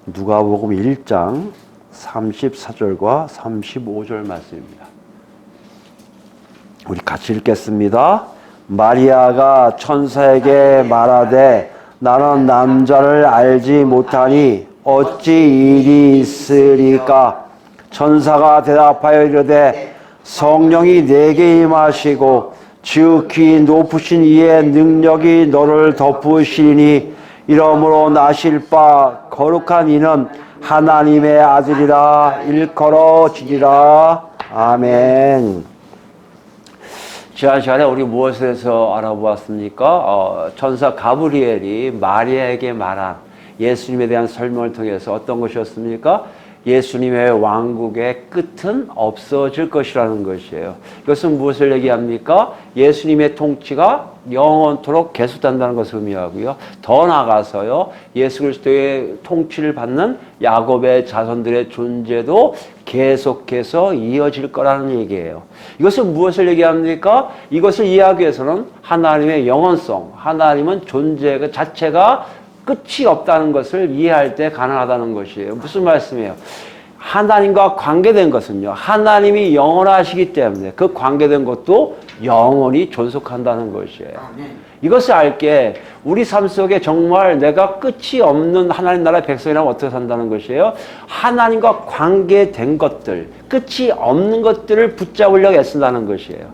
누가복음 1장 34절과 35절 말씀입니다. 우리 같이 읽겠습니다. 마리아가 천사에게 말하되 나는 남자를 알지 못하니 어찌 일이 있으리까? 천사가 대답하여 이르되 성령이 내게 임하시고 지극히 높으신 이의 능력이 너를 덮으시니 이러므로 나실 바 거룩한 이는 하나님의 아들이라 일컬어지리라. 아멘. 지난 시간에 우리 무엇에서 알아보았습니까? 천사 가브리엘이 마리아에게 말한 예수님에 대한 설명을 통해서 어떤 것이었습니까? 예수님의 왕국의 끝은 없어질 것이라는 것이에요. 이것은 무엇을 얘기합니까? 예수님의 통치가 영원토록 계속된다는 것을 의미하고요. 더 나아가서요, 예수 그리스도의 통치를 받는 야곱의 자손들의 존재도 계속해서 이어질 거라는 얘기예요. 이것은 무엇을 얘기합니까? 이것을 이해하기 위해서는 하나님의 영원성, 하나님은 존재 그 자체가 끝이 없다는 것을 이해할 때 가능하다는 것이에요. 무슨 말씀이에요? 하나님과 관계된 것은요, 하나님이 영원하시기 때문에 그 관계된 것도 영원히 존속한다는 것이에요. 이것을 알게 우리 삶 속에 정말 내가 끝이 없는 하나님 나라의 백성이라면 어떻게 산다는 것이에요? 하나님과 관계된 것들, 끝이 없는 것들을 붙잡으려고 애쓴다는 것이에요.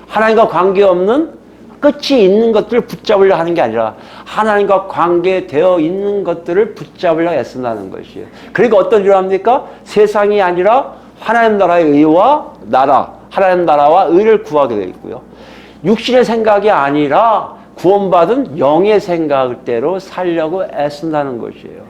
하나님과 관계없는 끝이 있는 것들을 붙잡으려 하는 게 아니라 하나님과 관계되어 있는 것들을 붙잡으려 애쓴다는 것이에요. 그러니까 어떤 일을 합니까? 세상이 아니라 하나님 나라의 의와 나라, 하나님 나라와 의를 구하게 되어 있고요. 육신의 생각이 아니라 구원받은 영의 생각대로 살려고 애쓴다는 것이에요.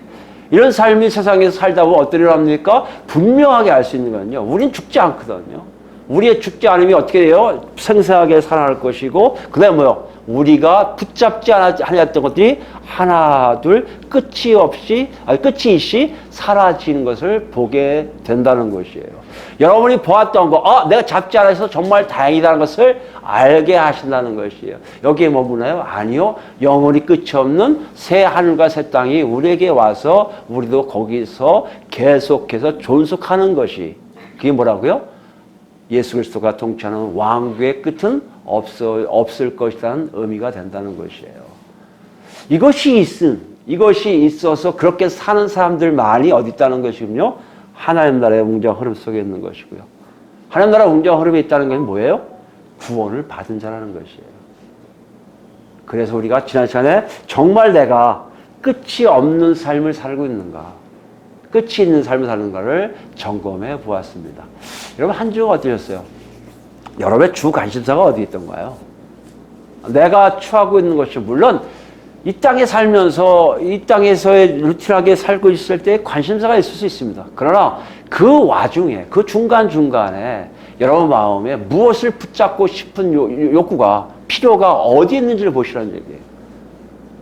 이런 삶이 세상에서 살다 보면 어떤 일을 합니까? 분명하게 알 수 있는 건요, 우린 죽지 않거든요. 우리의 죽지 않음이 어떻게 돼요? 생생하게 살아날 것이고, 그 다음에 뭐요? 우리가 붙잡지 않았던 것들이 하나, 둘, 끝이 있이 사라지는 것을 보게 된다는 것이에요. 여러분이 보았던 거, 내가 잡지 않아서 정말 다행이다는 것을 알게 하신다는 것이에요. 여기에 머무나요? 아니요. 영원히 끝이 없는 새 하늘과 새 땅이 우리에게 와서 우리도 거기서 계속해서 존속하는 것이, 그게 뭐라고요? 예수 그리스도가 통치하는 왕국의 끝은 없을 것이라는 의미가 된다는 것이에요. 이것이 있어서 그렇게 사는 사람들만이 어디 있다는 것이군요. 하나님 나라의 웅장 흐름 속에 있는 것이고요. 하나님 나라 웅장 흐름에 있다는 것은 뭐예요? 구원을 받은 자라는 것이에요. 그래서 우리가 지난 시간에 정말 내가 끝이 없는 삶을 살고 있는가, 끝이 있는 삶을 사는가를 점검해 보았습니다. 여러분, 한 주가 어떠셨어요? 여러분의 주 관심사가 어디 있던가요? 내가 추구하고 있는 것이, 물론 이 땅에 살면서 이 땅에서의 루틴하게 살고 있을 때 관심사가 있을 수 있습니다. 그러나 그 와중에, 그 중간중간에 여러분 마음에 무엇을 붙잡고 싶은 욕구가, 필요가 어디 있는지를 보시라는 얘기예요.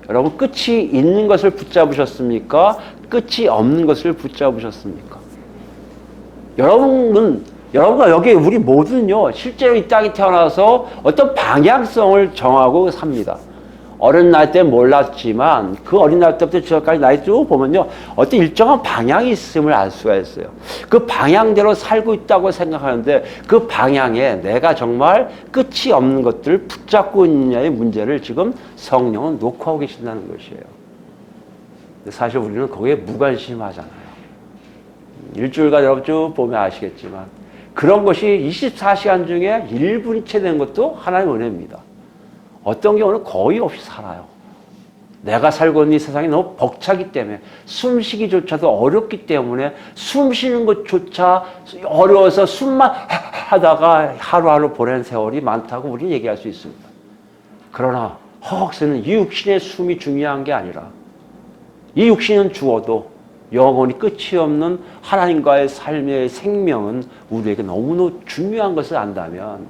여러분, 끝이 있는 것을 붙잡으셨습니까? 끝이 없는 것을 붙잡으셨습니까? 여러분과 여기 우리 모두는요, 실제로 이 땅에 태어나서 어떤 방향성을 정하고 삽니다. 어린 나이 때 몰랐지만 그 어린 나이 때부터 지금까지 나이 쭉 보면요, 어떤 일정한 방향이 있음을 알 수가 있어요. 그 방향대로 살고 있다고 생각하는데 그 방향에 내가 정말 끝이 없는 것들을 붙잡고 있느냐의 문제를 지금 성령은 놓고 하고 계신다는 것이에요. 사실 우리는 거기에 무관심하잖아요. 일주일간 여러분 쭉 보면 아시겠지만 그런 것이 24시간 중에 1분이 채 되는 것도 하나님의 은혜입니다. 어떤 경우는 거의 없이 살아요. 내가 살고 있는 이 세상이 너무 벅차기 때문에, 숨쉬기조차도 어렵기 때문에, 숨 쉬는 것조차 어려워서 숨만 하다가 하루하루 보낸 세월이 많다고 우리는 얘기할 수 있습니다. 그러나 허걱스는 이 육신의 숨이 중요한 게 아니라 이 육신은 죽어도 영원히 끝이 없는 하나님과의 삶의 생명은 우리에게 너무너무 중요한 것을 안다면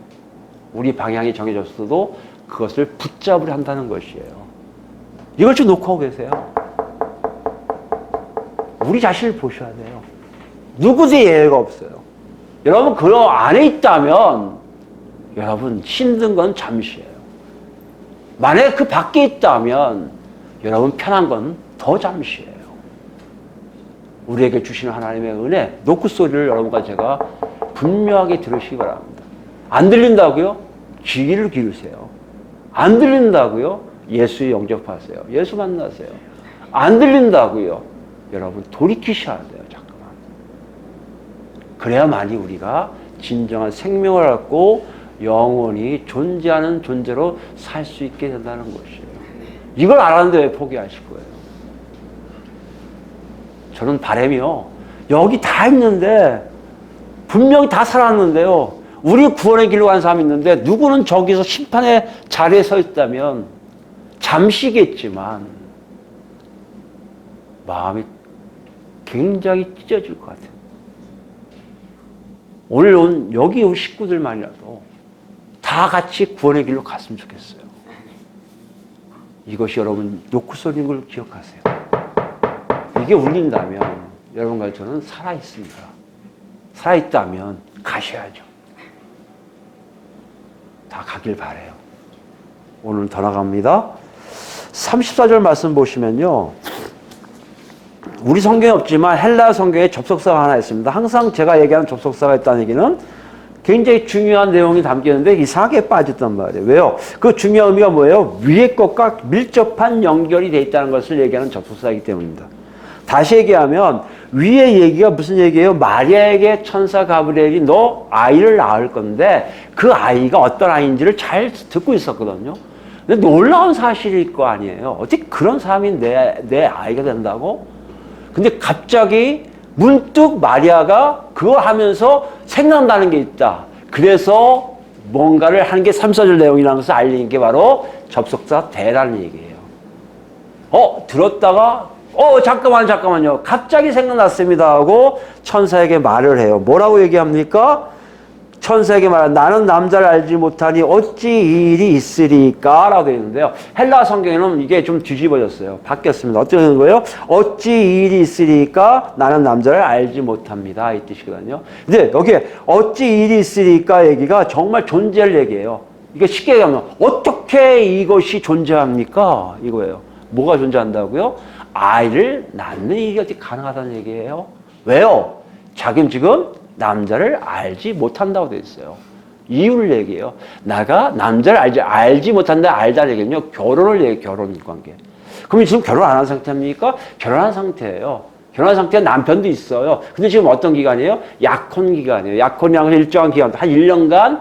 우리 방향이 정해졌어도 그것을 붙잡으려 한다는 것이에요. 이걸 좀 놓고 계세요. 우리 자신을 보셔야 돼요. 누구도 예외가 없어요. 여러분 그 안에 있다면 여러분 힘든 건 잠시예요. 만약에 그 밖에 있다면 여러분 편한 건 더 잠시예요. 우리에게 주시는 하나님의 은혜, 노크 소리를 여러분과 제가 분명하게 들으시기 바랍니다. 안 들린다고요? 귀를 기울이세요. 안 들린다고요? 예수 영접하세요. 예수 만나세요. 안 들린다고요? 여러분 돌이키셔야 돼요. 잠깐만. 그래야만이 우리가 진정한 생명을 갖고 영원히 존재하는 존재로 살 수 있게 된다는 것이에요. 이걸 알았는데 왜 포기하실 거예요? 저는 바람이요. 여기 다 있는데 분명히 다 살았는데요. 우리 구원의 길로 간 사람이 있는데 누구는 저기서 심판의 자리에 서 있다면 잠시겠지만 마음이 굉장히 찢어질 것 같아요. 오늘 온 여기 온 식구들만이라도 다 같이 구원의 길로 갔으면 좋겠어요. 이것이 여러분 노크소리인 걸 기억하세요. 이게 울린다면 여러분과 저는 살아있습니다. 살아있다면 가셔야죠. 다 가길 바라요. 오늘 더 나갑니다. 34절 말씀 보시면요. 우리 성경에 없지만 헬라 성경에 접속사가 하나 있습니다. 항상 제가 얘기하는 접속사가 있다는 얘기는 굉장히 중요한 내용이 담기는데 이상하게 빠졌단 말이에요. 왜요? 그 중요한 의미가 뭐예요? 위의 것과 밀접한 연결이 되어 있다는 것을 얘기하는 접속사이기 때문입니다. 다시 얘기하면 위의 얘기가 무슨 얘기예요? 마리아에게 천사 가브리엘이 너 아이를 낳을 건데 그 아이가 어떤 아이인지를 잘 듣고 있었거든요. 근데 놀라운 사실일 거 아니에요. 어떻게 그런 사람이 내 아이가 된다고? 근데 갑자기 문득 마리아가 그거 하면서 생각나는 게 있다. 그래서 뭔가를 하는 게 3, 4절 내용이라는 것을 알리는 게 바로 접속사 대라는 얘기예요. 들었다가 잠깐만요. 갑자기 생각났습니다 하고 천사에게 말을 해요. 뭐라고 얘기합니까? 천사에게 말하는 나는 남자를 알지 못하니 어찌 이 일이 있으리까? 라고 되어 있는데요. 헬라 성경에는 이게 좀 뒤집어졌어요. 바뀌었습니다. 어떻게 되는 거예요? 어찌 이 일이 있으리까? 나는 남자를 알지 못합니다. 이 뜻이거든요. 근데 여기에 어찌 이 일이 있으리까 얘기가 정말 존재를 얘기해요. 이게 쉽게 얘기하면 어떻게 이것이 존재합니까? 이거예요. 뭐가 존재한다고요? 아이를 낳는 일이 어떻게 가능하다는 얘기예요. 왜요? 자기는 지금 남자를 알지 못한다고 되어 있어요. 이유를 얘기해요. 내가 남자를 알지 못한다, 알다는 얘기는요, 결혼을 얘기해요, 결혼 관계. 그럼 지금 결혼 안 한 상태입니까? 결혼한 상태예요. 결혼한 상태에 남편도 있어요. 근데 지금 어떤 기간이에요? 약혼 기간이에요. 약혼이라는 일정한 기간, 한 1년간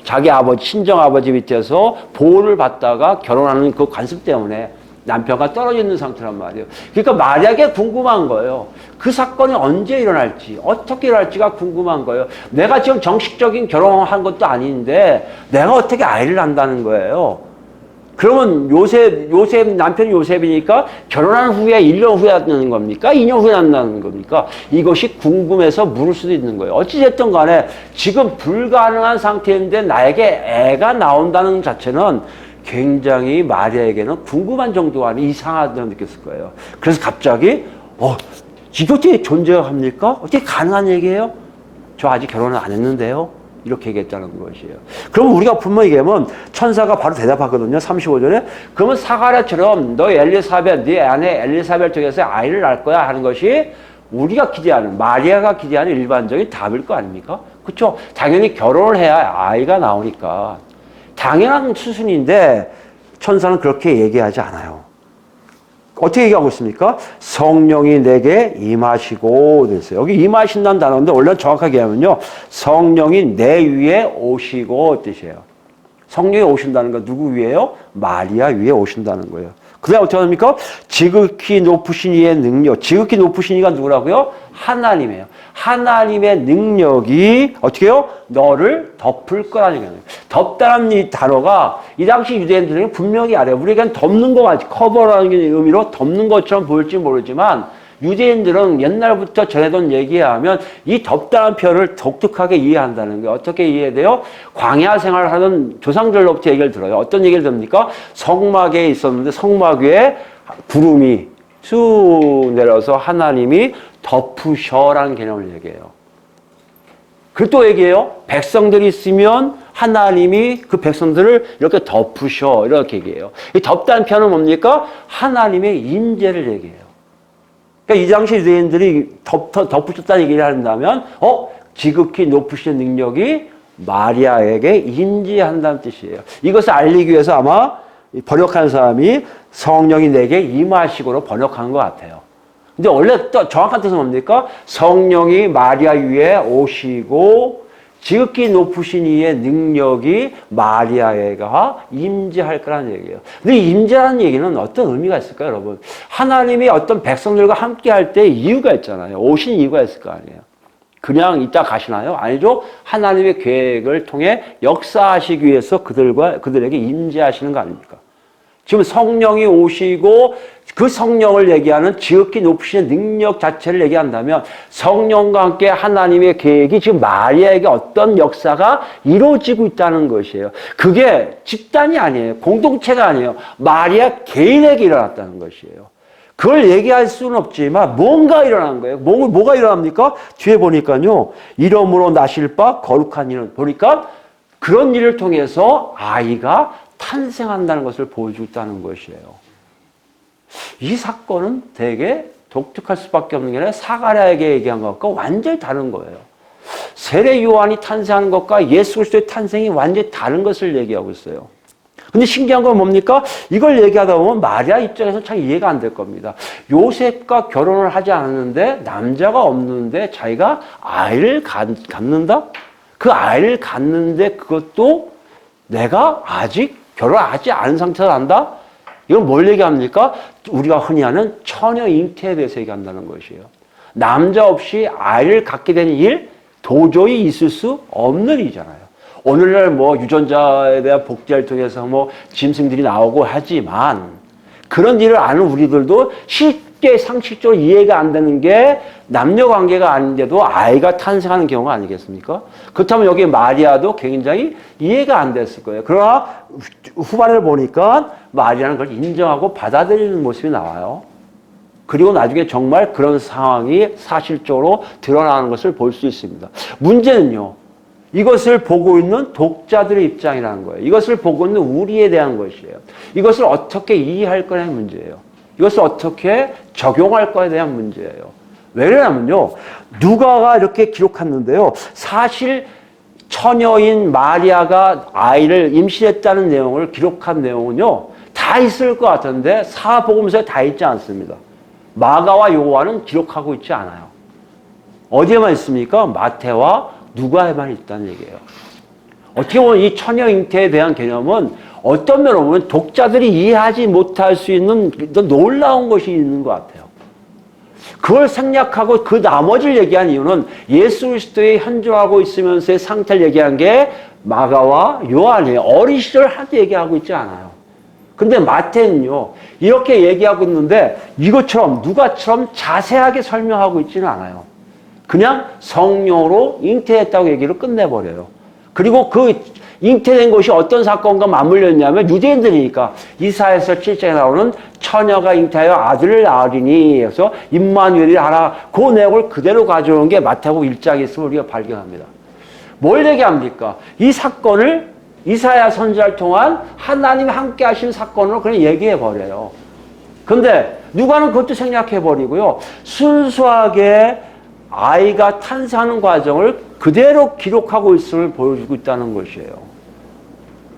자기 아버지, 친정아버지 밑에서 보호를 받다가 결혼하는 그 관습 때문에 남편과 떨어져 있는 상태란 말이에요. 그러니까 마리아에게 궁금한 거예요. 그 사건이 언제 일어날지, 어떻게 일어날지가 궁금한 거예요. 내가 지금 정식적인 결혼한 것도 아닌데 내가 어떻게 아이를 낳는다는 거예요. 그러면 요셉 남편이 요셉이니까 결혼한 후에 1년 후에 낳는 겁니까? 2년 후에 낳는 겁니까? 이것이 궁금해서 물을 수도 있는 거예요. 어찌됐든 간에 지금 불가능한 상태인데 나에게 애가 나온다는 자체는 굉장히 마리아에게는 궁금한 정도가 아니라 이상하다고 느꼈을 거예요. 그래서 갑자기 이게 어떻게 존재합니까? 어떻게 가능한 얘기예요? 저 아직 결혼을 안 했는데요. 이렇게 얘기했다는 것이에요. 그럼 우리가 분명히 얘기하면 천사가 바로 대답하거든요. 35절에. 그러면 사가랴처럼 너 엘리사벳, 네 아내 엘리사벳 쪽에서 아이를 낳을 거야 하는 것이 우리가 기대하는, 마리아가 기대하는 일반적인 답일 거 아닙니까? 그렇죠? 당연히 결혼을 해야 아이가 나오니까. 당연한 수순인데 천사는 그렇게 얘기하지 않아요. 어떻게 얘기하고 있습니까? 성령이 내게 임하시고 됐어요. 여기 임하신다는 단어인데 원래 정확하게 하면요. 성령이 내 위에 오시고 뜻이에요. 성령이 오신다는 건 누구 위에요? 마리아 위에 오신다는 거예요. 그 다음에 어떻게 합니까? 지극히 높으신 이의 능력. 지극히 높으신 이가 누구라고요? 하나님이에요. 하나님의 능력이 어떻게 해요? 너를 덮을 거라는 얘기예요. 덮다는 이 단어가 이 당시 유대인들에게 분명히 알아요. 우리가 덮는 거 같이 커버라는 의미로 덮는 것처럼 보일지 모르지만 유대인들은 옛날부터 전해던 얘기하면 이 덮다는 표현을 독특하게 이해한다는 거예요. 어떻게 이해돼요? 광야 생활을 하는 조상들로부터 얘기를 들어요. 어떤 얘기를 듭니까? 성막에 있었는데 성막 위에 구름이 쑥 내려서 하나님이 덮으셔라는 개념을 얘기해요. 그리고 또 얘기해요. 백성들이 있으면 하나님이 그 백성들을 이렇게 덮으셔 이렇게 얘기해요. 이 덮다는 표현은 뭡니까? 하나님의 임재를 얘기해요. 그러니까 이 당시 유대인들이 덧붙였다는 얘기를 한다면, 지극히 높으신 능력이 마리아에게 임재한다는 뜻이에요. 이것을 알리기 위해서 아마 번역한 사람이 성령이 내게 임하시고로 번역한 것 같아요. 근데 원래 또 정확한 뜻은 뭡니까? 성령이 마리아 위에 오시고 지극히 높으신 이의 능력이 마리아에게 임재할 거라는 얘기예요. 근데 임재라는 얘기는 어떤 의미가 있을까요, 여러분? 하나님이 어떤 백성들과 함께 할 때 이유가 있잖아요. 오신 이유가 있을 거 아니에요. 그냥 있다 가시나요? 아니죠. 하나님의 계획을 통해 역사하시기 위해서 그들에게 임재하시는 거 아닙니까? 지금 성령이 오시고 그 성령을 얘기하는 지극히 높으신 능력 자체를 얘기한다면 성령과 함께 하나님의 계획이 지금 마리아에게 어떤 역사가 이루어지고 있다는 것이에요. 그게 집단이 아니에요. 공동체가 아니에요. 마리아 개인에게 일어났다는 것이에요. 그걸 얘기할 수는 없지만 뭔가 일어난 거예요. 뭐가 일어납니까? 뒤에 보니까요. 이름으로 나실 바 거룩한 이는 보니까 그런 일을 통해서 아이가 탄생한다는 것을 보여주고 있다는 것이에요. 이 사건은 되게 독특할 수밖에 없는 게 아니라 사가랴에게 얘기한 것과 완전히 다른 거예요. 세례 요한이 탄생하는 것과 예수 그리스도의 탄생이 완전히 다른 것을 얘기하고 있어요. 근데 신기한 건 뭡니까? 이걸 얘기하다 보면 마리아 입장에서 참 이해가 안 될 겁니다. 요셉과 결혼을 하지 않았는데 남자가 없는데 자기가 아이를 갖는다? 그 아이를 갖는데 그것도 내가 아직 결혼하지 않은 상태에서 한다? 이건 뭘 얘기합니까? 우리가 흔히 하는 처녀 잉태에 대해서 얘기한다는 것이에요. 남자 없이 아이를 갖게 되는 일 도저히 있을 수 없는 일이잖아요. 오늘날 유전자에 대한 복제를 통해서 짐승들이 나오고 하지만 그런 일을 아는 우리들도 쉽게 상식적으로 이해가 안 되는 게 남녀 관계가 아닌데도 아이가 탄생하는 경우가 아니겠습니까? 그렇다면 여기 마리아도 굉장히 이해가 안 됐을 거예요. 그러나 후반을 보니까 마리아는 그걸 인정하고 받아들이는 모습이 나와요. 그리고 나중에 정말 그런 상황이 사실적으로 드러나는 것을 볼 수 있습니다. 문제는요. 이것을 보고 있는 독자들의 입장이라는 거예요. 이것을 보고 있는 우리에 대한 것이에요. 이것을 어떻게 이해할 거냐는 문제예요. 이것을 어떻게 적용할 거에 대한 문제예요. 왜냐면요. 누가가 이렇게 기록했는데요. 사실 처녀인 마리아가 아이를 임신했다는 내용을 기록한 내용은요. 다 있을 것 같은데 사복음서에 다 있지 않습니다. 마가와 요한은 기록하고 있지 않아요. 어디에만 있습니까? 마태와 누가에만 있다는 얘기예요. 어떻게 보면 이 처녀 잉태에 대한 개념은 어떤 면으로 보면 독자들이 이해하지 못할 수 있는 놀라운 것이 있는 것 같아요. 그걸 생략하고 그 나머지를 얘기한 이유는 예수 그리스도의 현존하고 있으면서의 상태를 얘기한 게 마가와 요한이에요. 어린 시절 하도 얘기하고 있지 않아요. 근데 마태는요, 이렇게 얘기하고 있는데 이것처럼 누가처럼 자세하게 설명하고 있지는 않아요. 그냥 성령으로 잉태했다고 얘기를 끝내버려요. 그리고 그 잉태된 것이 어떤 사건과 맞물려 있냐면 유대인들이니까 이사야서 7장에 나오는 처녀가 잉태하여 아들을 낳으리니 그래서 임마누엘이 하나 그 내용을 그대로 가져온 게 마태복음 1장에 있음을 우리가 발견합니다. 뭘 얘기합니까? 이 사건을 이사야 선지자를 통한 하나님 함께 하신 사건으로 그냥 얘기해 버려요. 근데 누가는 그것도 생략해 버리고요. 순수하게 아이가 탄생하는 과정을 그대로 기록하고 있음을 보여주고 있다는 것이에요.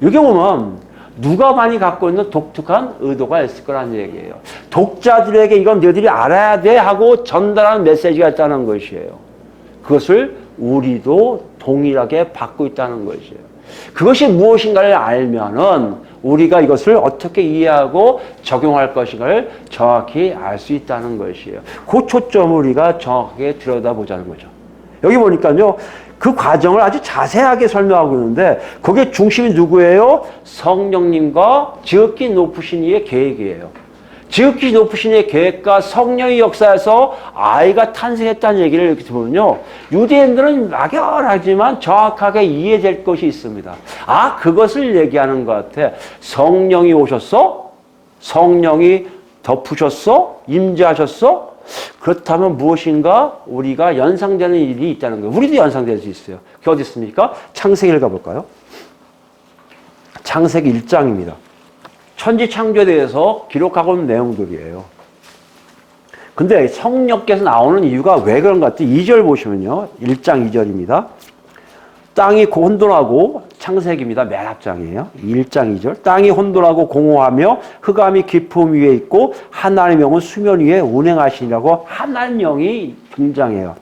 여기 보면 누가만이 갖고 있는 독특한 의도가 있을 거라는 얘기예요. 독자들에게 이건 너희들이 알아야 돼 하고 전달하는 메시지가 있다는 것이에요. 그것을 우리도 동일하게 받고 있다는 것이에요. 그것이 무엇인가를 알면은 우리가 이것을 어떻게 이해하고 적용할 것인가를 정확히 알 수 있다는 것이에요. 그 초점을 우리가 정확하게 들여다보자는 거죠. 여기 보니까요. 그 과정을 아주 자세하게 설명하고 있는데 거기에 중심이 누구예요? 성령님과 지극히 높으신 이의 계획이에요. 지극히 높으신 이의 계획과 성령의 역사에서 아이가 탄생했다는 얘기를 이렇게 들으면요. 유대인들은 막연하지만 정확하게 이해될 것이 있습니다. 아, 그것을 얘기하는 것 같아. 성령이 오셨어? 성령이 덮으셨어? 임재하셨어? 그렇다면 무엇인가 우리가 연상되는 일이 있다는 거예요. 우리도 연상될 수 있어요. 그게 어디 있습니까? 창세기를 가볼까요? 창세기 1장입니다. 천지 창조에 대해서 기록하고 있는 내용들이에요. 근데 성령께서 나오는 이유가 왜 그런 것 같아요? 2절 보시면요. 1장 2절입니다. 땅이 혼돈하고 창세기입니다. 맨 앞장이에요. 1장 2절. 땅이 혼돈하고 공허하며 흑암이 깊음 위에 있고 하나님의 영은 수면 위에 운행하시니라고 하나님 영이 등장해요.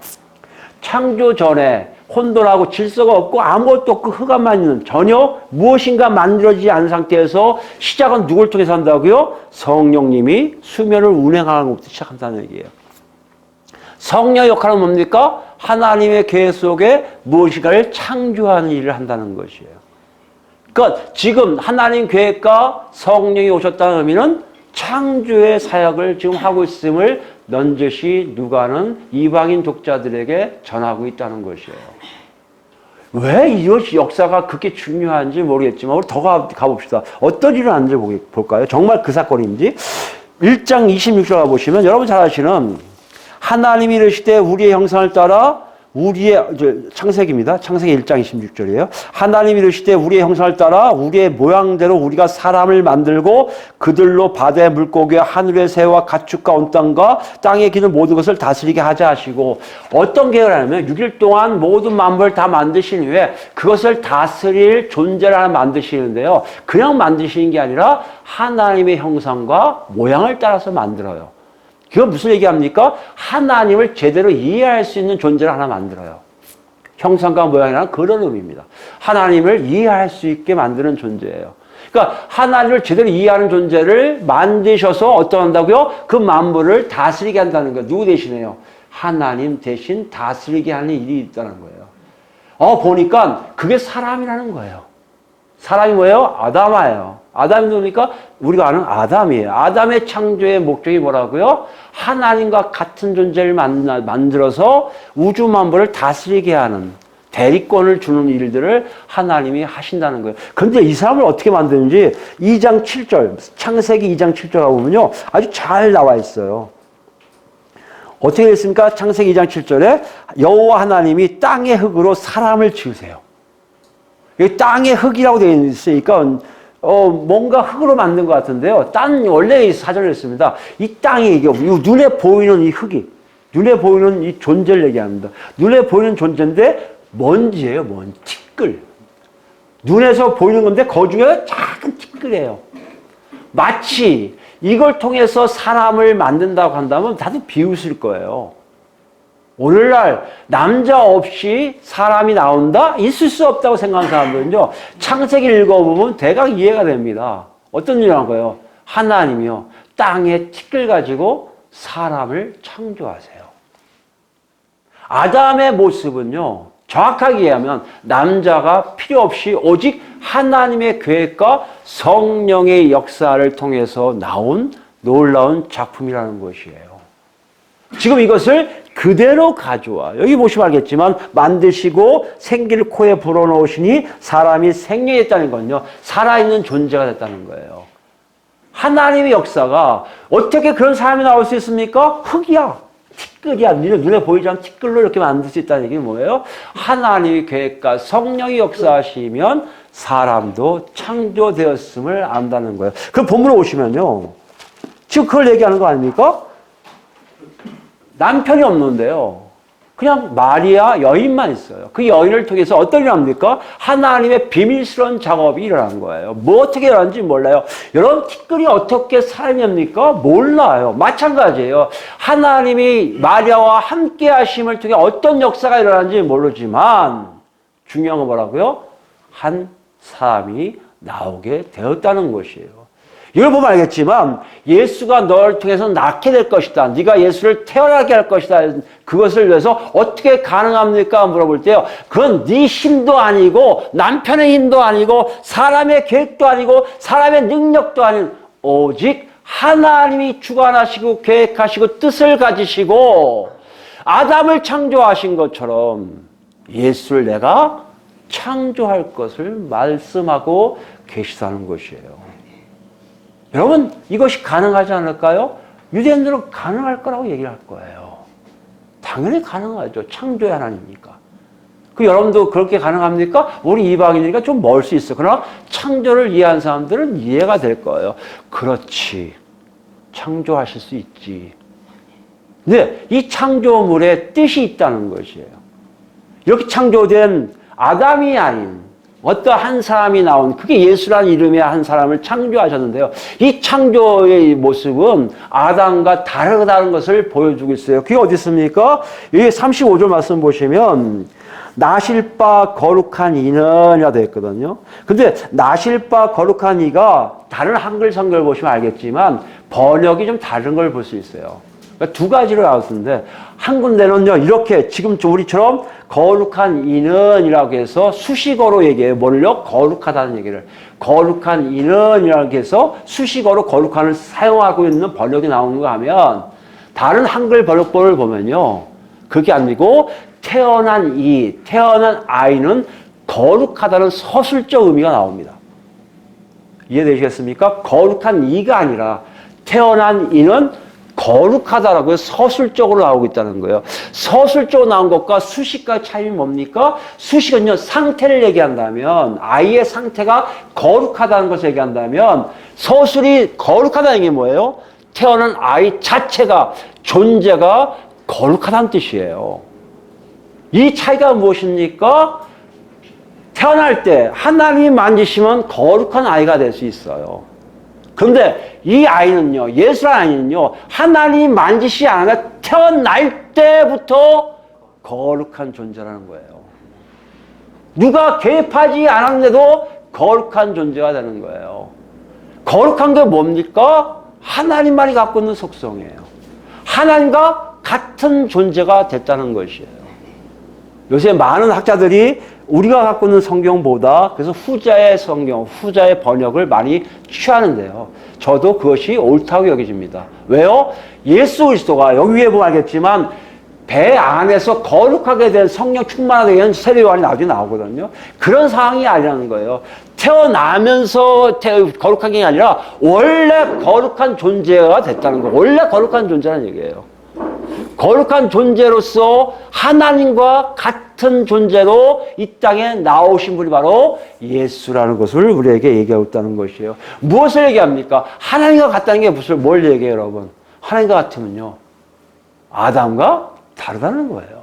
창조 전에 혼돈하고 질서가 없고 아무것도 없고 흑암만 있는 전혀 무엇인가 만들어지지 않은 상태에서 시작은 누굴 통해서 한다고요? 성령님이 수면을 운행하는 것부터 시작한다는 얘기예요. 성령의 역할은 뭡니까? 하나님의 계획 속에 무엇인가를 창조하는 일을 한다는 것이에요. 그러니까 지금 하나님 계획과 성령이 오셨다는 의미는 창조의 사역을 지금 하고 있음을 넌저시 누가는 이방인 독자들에게 전하고 있다는 것이에요. 왜 이것이 역사가 그렇게 중요한지 모르겠지만 우리 더 가봅시다. 어떤 일을 하는지 볼까요? 정말 그 사건인지. 1장 26절 가보시면 여러분 잘 아시는 하나님이 이르시되 우리의 형상을 따라 창세기입니다. 창세기 1장 26절이에요. 하나님이 이르시되 우리의 형상을 따라 우리의 모양대로 우리가 사람을 만들고 그들로 바다의 물고기와 하늘의 새와 가축과 온 땅과 땅에 기는 모든 것을 다스리게 하자 하시고 어떤 계획을 하냐면 6일 동안 모든 만물을 다 만드신 후에 그것을 다스릴 존재를 하나 만드시는데요. 그냥 만드시는 게 아니라 하나님의 형상과 모양을 따라서 만들어요. 그건 무슨 얘기합니까? 하나님을 제대로 이해할 수 있는 존재를 하나 만들어요. 형상과 모양이라는 그런 의미입니다. 하나님을 이해할 수 있게 만드는 존재예요. 그러니까 하나님을 제대로 이해하는 존재를 만드셔서 어떤 한다고요? 그 만물을 다스리게 한다는 거예요. 누구 대신에요? 하나님 대신 다스리게 하는 일이 있다는 거예요. 보니까 그게 사람이라는 거예요. 사람이 뭐예요? 아담이에요. 아담이 누굽니까? 우리가 아는 아담이에요. 아담의 창조의 목적이 뭐라고요? 하나님과 같은 존재를 만들어서 우주 만물을 다스리게 하는 대리권을 주는 일들을 하나님이 하신다는 거예요. 그런데 이 사람을 어떻게 만드는지 2장 7절, 창세기 2장 7절 가보면요. 아주 잘 나와 있어요. 어떻게 됐습니까? 창세기 2장 7절에 여호와 하나님이 땅의 흙으로 사람을 지으세요. 여기 땅의 흙이라고 되어 있으니까 뭔가 흙으로 만든 것 같은데요. 원래 사전에 있습니다. 이 땅이 이게 눈에 보이는 이 흙이 눈에 보이는 이 존재를 얘기합니다. 눈에 보이는 존재인데 먼지예요. 먼지, 티끌. 눈에서 보이는 건데 그 중에 작은 티끌이에요. 마치 이걸 통해서 사람을 만든다고 한다면 다들 비웃을 거예요. 오늘날 남자 없이 사람이 나온다? 있을 수 없다고 생각하는 사람들은요. 창세기를 읽어보면 대강 이해가 됩니다. 어떤 일을 한 거예요? 하나님이요. 땅에 티끌 가지고 사람을 창조하세요. 아담의 모습은요. 정확하게 이해하면 남자가 필요 없이 오직 하나님의 계획과 성령의 역사를 통해서 나온 놀라운 작품이라는 것이에요. 지금 이것을 그대로 가져와. 여기 보시면 알겠지만 만드시고 생기를 코에 불어넣으시니 사람이 생명했다는 건요. 살아있는 존재가 됐다는 거예요. 하나님의 역사가 어떻게 그런 사람이 나올 수 있습니까? 흙이야. 티끌이야. 눈에 보이지 않는 티끌로 이렇게 만들 수 있다는 얘기는 뭐예요? 하나님의 계획과 성령이 역사하시면 사람도 창조되었음을 안다는 거예요. 그럼 본문에 오시면요. 지금 그걸 얘기하는 거 아닙니까? 남편이 없는데요. 그냥 마리아 여인만 있어요. 그 여인을 통해서 어떤 일을 합니까? 하나님의 비밀스러운 작업이 일어난 거예요. 뭐 어떻게 일어난지 몰라요. 여러분, 티끌이 어떻게 사람이 합니까? 몰라요. 마찬가지예요. 하나님이 마리아와 함께 하심을 통해 어떤 역사가 일어난지 모르지만 중요한 건 뭐라고요? 한 사람이 나오게 되었다는 것이에요. 이걸 보면 알겠지만 예수가 너를 통해서 낳게 될 것이다. 네가 예수를 태어나게 할 것이다. 그것을 위해서 어떻게 가능합니까? 물어볼 때요. 그건 네 힘도 아니고 남편의 힘도 아니고 사람의 계획도 아니고 사람의 능력도 아닌 오직 하나님이 주관하시고 계획하시고 뜻을 가지시고 아담을 창조하신 것처럼 예수를 내가 창조할 것을 말씀하고 계시다는 것이에요. 여러분, 이것이 가능하지 않을까요? 유대인들은 가능할 거라고 얘기를 할 거예요. 당연히 가능하죠. 창조의 하나님이니까. 여러분도 그렇게 가능합니까? 우리 이방인이니까 좀 멀 수 있어. 그러나 창조를 이해한 사람들은 이해가 될 거예요. 그렇지. 창조하실 수 있지. 근데 이 창조물에 뜻이 있다는 것이에요. 이렇게 창조된 아담이 아닌 어떠한 사람이 나온, 그게 예수라는 이름의 한 사람을 창조하셨는데요. 이 창조의 모습은 아담과 다르다는 것을 보여주고 있어요. 그게 어디 있습니까? 여기 35절 말씀 보시면 나실 바 거룩한 이는 이라 되어 있거든요. 근데 나실 바 거룩한 이가 다른 한글 성경을 보시면 알겠지만 번역이 좀 다른 걸 볼 수 있어요. 그러니까 두 가지로 나왔는데 한 군데는요 이렇게 지금 우리처럼 거룩한 이는이라고 해서 수식어로 얘기해요. 뭘요? 거룩하다는 얘기를. 거룩한 이는이라고 해서 수식어로 거룩한을 사용하고 있는 번역이 나오는가 하면 다른 한글 번역본을 보면요 그게 아니고 태어난 아이는 거룩하다는 서술적 의미가 나옵니다. 이해되시겠습니까? 거룩한 이가 아니라 태어난 이는 거룩하다라고 해서 서술적으로 나오고 있다는 거예요. 서술적으로 나온 것과 수식과의 차이는 뭡니까? 수식은요, 상태를 얘기한다면, 아이의 상태가 거룩하다는 것을 얘기한다면, 서술이 거룩하다는 게 뭐예요? 태어난 아이 자체가, 존재가 거룩하다는 뜻이에요. 이 차이가 무엇입니까? 태어날 때 하나님이 만지시면 거룩한 아이가 될 수 있어요. 그런데 이 아이는요, 예수라는 아이는요, 하나님이 만지시지 않으면 태어날 때부터 거룩한 존재라는 거예요. 누가 개입하지 않았는데도 거룩한 존재가 되는 거예요. 거룩한 게 뭡니까? 하나님만이 갖고 있는 속성이에요. 하나님과 같은 존재가 됐다는 것이에요. 요새 많은 학자들이 우리가 갖고 있는 성경보다 그래서 후자의 성경, 후자의 번역을 많이 취하는데요. 저도 그것이 옳다고 여겨집니다. 왜요? 예수 그리스도가 여기 위에 보면 알겠지만 배 안에서 거룩하게 된 성령 충만하게 된 세례 요한이 나중에 나오거든요. 그런 상황이 아니라는 거예요. 태어나면서 거룩한 게 아니라 원래 거룩한 존재가 됐다는 거예요. 원래 거룩한 존재라는 얘기예요. 거룩한 존재로서 하나님과 같은 존재로 이 땅에 나오신 분이 바로 예수라는 것을 우리에게 얘기하고 있다는 것이에요. 무엇을 얘기합니까? 하나님과 같다는 게 무슨 뭘 얘기해요, 여러분? 하나님과 같으면요, 아담과 다르다는 거예요.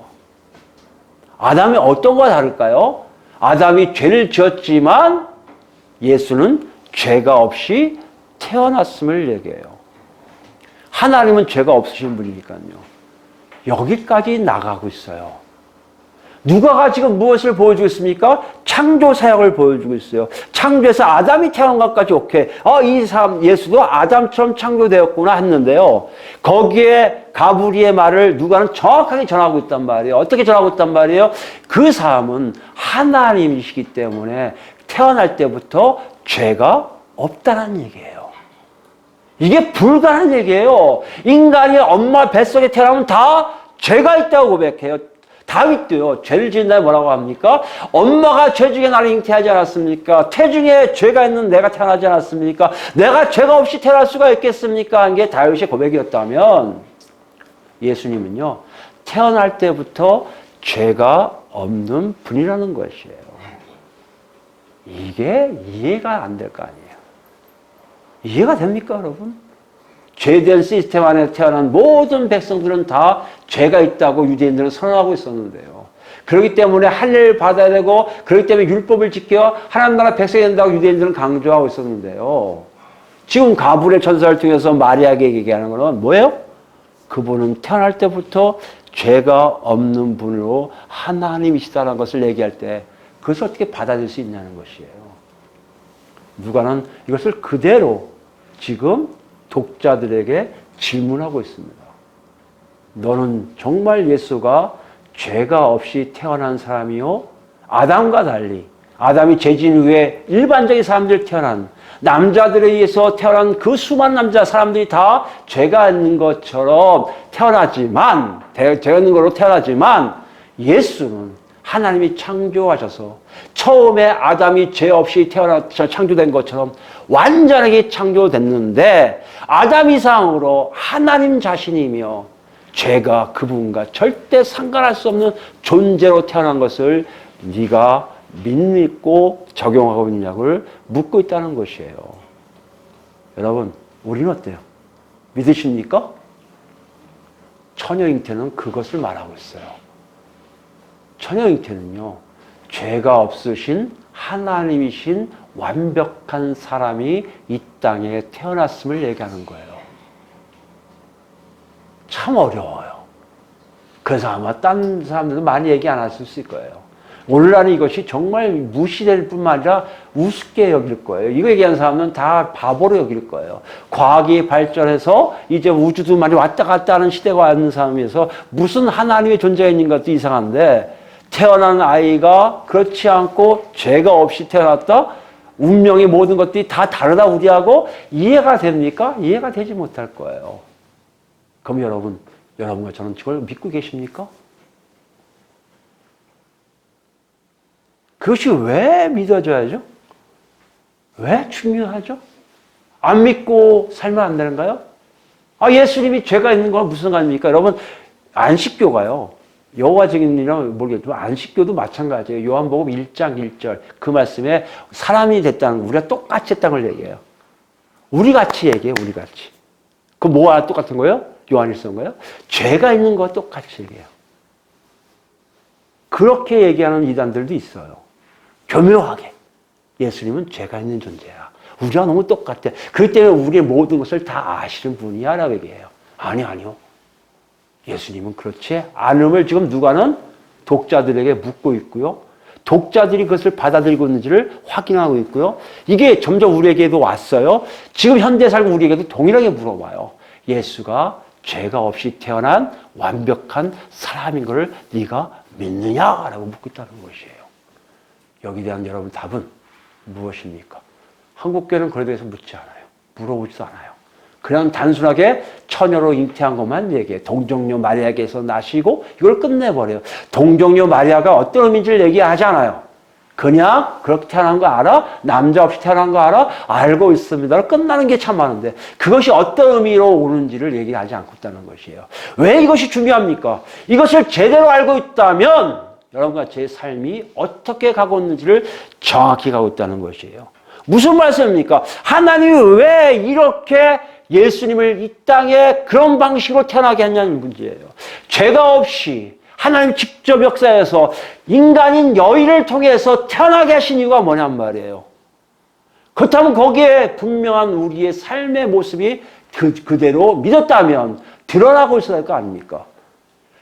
아담이 어떤 거가 다를까요? 아담이 죄를 지었지만 예수는 죄가 없이 태어났음을 얘기해요. 하나님은 죄가 없으신 분이니까요. 여기까지 나가고 있어요. 누가가 지금 무엇을 보여주고 있습니까? 창조 사역을 보여주고 있어요. 창조에서 아담이 태어난 것까지 오케이. 이 사람 예수도 아담처럼 창조되었구나 했는데요. 거기에 가브리의 말을 누가는 정확하게 전하고 있단 말이에요. 어떻게 전하고 있단 말이에요? 그 사람은 하나님이시기 때문에 태어날 때부터 죄가 없다는 얘기예요. 이게 불가능한 얘기예요. 인간이 엄마 뱃속에 태어나면 다 죄가 있다고 고백해요. 다윗도요, 죄를 지은다에 뭐라고 합니까? 엄마가 죄 중에 나를 잉태하지 않았습니까? 태중에 죄가 있는 내가 태어나지 않았습니까? 내가 죄가 없이 태어날 수가 있겠습니까? 한 게 다윗의 고백이었다면, 예수님은요, 태어날 때부터 죄가 없는 분이라는 것이에요. 이게 이해가 안 될 거 아니에요. 이해가 됩니까, 여러분? 죄된 시스템 안에 태어난 모든 백성들은 다 죄가 있다고 유대인들은 선언하고 있었는데요. 그렇기 때문에 할례를 받아야 되고, 그렇기 때문에 율법을 지켜 하나님 나라 백성이 된다고 유대인들은 강조하고 있었는데요. 지금 가브리엘 천사를 통해서 마리아에게 얘기하는 것은 뭐예요? 그분은 태어날 때부터 죄가 없는 분으로 하나님이시다는 것을 얘기할 때 그것을 어떻게 받아들일 수 있냐는 것이에요. 누가는 이것을 그대로 지금 독자들에게 질문하고 있습니다. 너는 정말 예수가 죄가 없이 태어난 사람이요? 아담과 달리 아담이 죄진 후에 일반적인 사람들이 태어난 남자들에 의해서 태어난 그 수많은 남자 사람들이 다 죄가 있는 것처럼 태어나지만 죄가 있는 걸로 태어나지만 예수는 하나님이 창조하셔서 처음에 아담이 죄 없이 창조된 것처럼 완전하게 창조됐는데 아담 이상으로 하나님 자신이며 죄가 그분과 절대 상관할 수 없는 존재로 태어난 것을 네가 믿고 적용하고 있냐고 묻고 있다는 것이에요. 여러분, 우리는 어때요? 믿으십니까? 처녀 잉태는 그것을 말하고 있어요. 처녀 잉태는요, 죄가 없으신 하나님이신 완벽한 사람이 이 땅에 태어났음을 얘기하는 거예요. 참 어려워요. 그래서 아마 딴 사람들도 많이 얘기 안 했을 거예요. 오늘날은 이것이 정말 무시될 뿐만 아니라 우습게 여길 거예요. 이거 얘기하는 사람은 다 바보로 여길 거예요. 과학이 발전해서 이제 우주도 많이 왔다 갔다 하는 시대가 왔는 상황에서 무슨 하나님의 존재가 있는 것도 이상한데, 태어난 아이가 그렇지 않고 죄가 없이 태어났다? 운명의 모든 것들이 다 다르다 우리하고 이해가 됩니까? 이해가 되지 못할 거예요. 그럼 여러분과 저는 그걸 믿고 계십니까? 그것이 왜 믿어져야죠? 왜 중요하죠? 안 믿고 살면 안 되는가요? 예수님이 죄가 있는 건 무슨 상관입니까? 여러분, 안식교가요. 여호와 증인이랑 모르겠지만 안식교도 마찬가지예요. 요한복음 1장 1절 그 말씀에 사람이 됐다는 거, 우리가 똑같이 했다는 걸 얘기해요. 우리같이 얘기해요. 우리같이. 그 뭐와 똑같은 거예요? 요한이 쓴 거예요? 죄가 있는 거와 똑같이 얘기해요. 그렇게 얘기하는 이단들도 있어요. 교묘하게. 예수님은 죄가 있는 존재야. 우리와 너무 똑같아. 그렇기 때문에 우리의 모든 것을 다 아시는 분이야 라고 얘기해요. 아니요. 예수님은 그렇지 않음을 지금 누가는 독자들에게 묻고 있고요. 독자들이 그것을 받아들이고 있는지를 확인하고 있고요. 이게 점점 우리에게도 왔어요. 지금 현대 살고 우리에게도 동일하게 물어봐요. 예수가 죄가 없이 태어난 완벽한 사람인 것을 네가 믿느냐라고 묻고 있다는 것이에요. 여기에 대한 여러분 답은 무엇입니까? 한국교회는 그에 대해서 묻지 않아요. 물어보지도 않아요. 그냥 단순하게 처녀로 잉태한 것만 얘기해요. 동정녀 마리아에게서 나시고 이걸 끝내버려요. 동정녀 마리아가 어떤 의미인지를 얘기하지 않아요. 그냥 그렇게 태어난 거 알아? 남자 없이 태어난 거 알아? 알고 있습니다. 끝나는 게 참 많은데 그것이 어떤 의미로 오는지를 얘기하지 않고 있다는 것이에요. 왜 이것이 중요합니까? 이것을 제대로 알고 있다면 여러분과 제 삶이 어떻게 가고 있는지를 정확히 가고 있다는 것이에요. 무슨 말씀입니까? 하나님이 왜 이렇게 예수님을 이 땅에 그런 방식으로 태어나게 했냐는 문제예요. 죄가 없이 하나님 직접 역사에서 인간인 여인을 통해서 태어나게 하신 이유가 뭐냔 말이에요. 그렇다면 거기에 분명한 우리의 삶의 모습이 그대로 믿었다면 드러나고 있어야 할 거 아닙니까?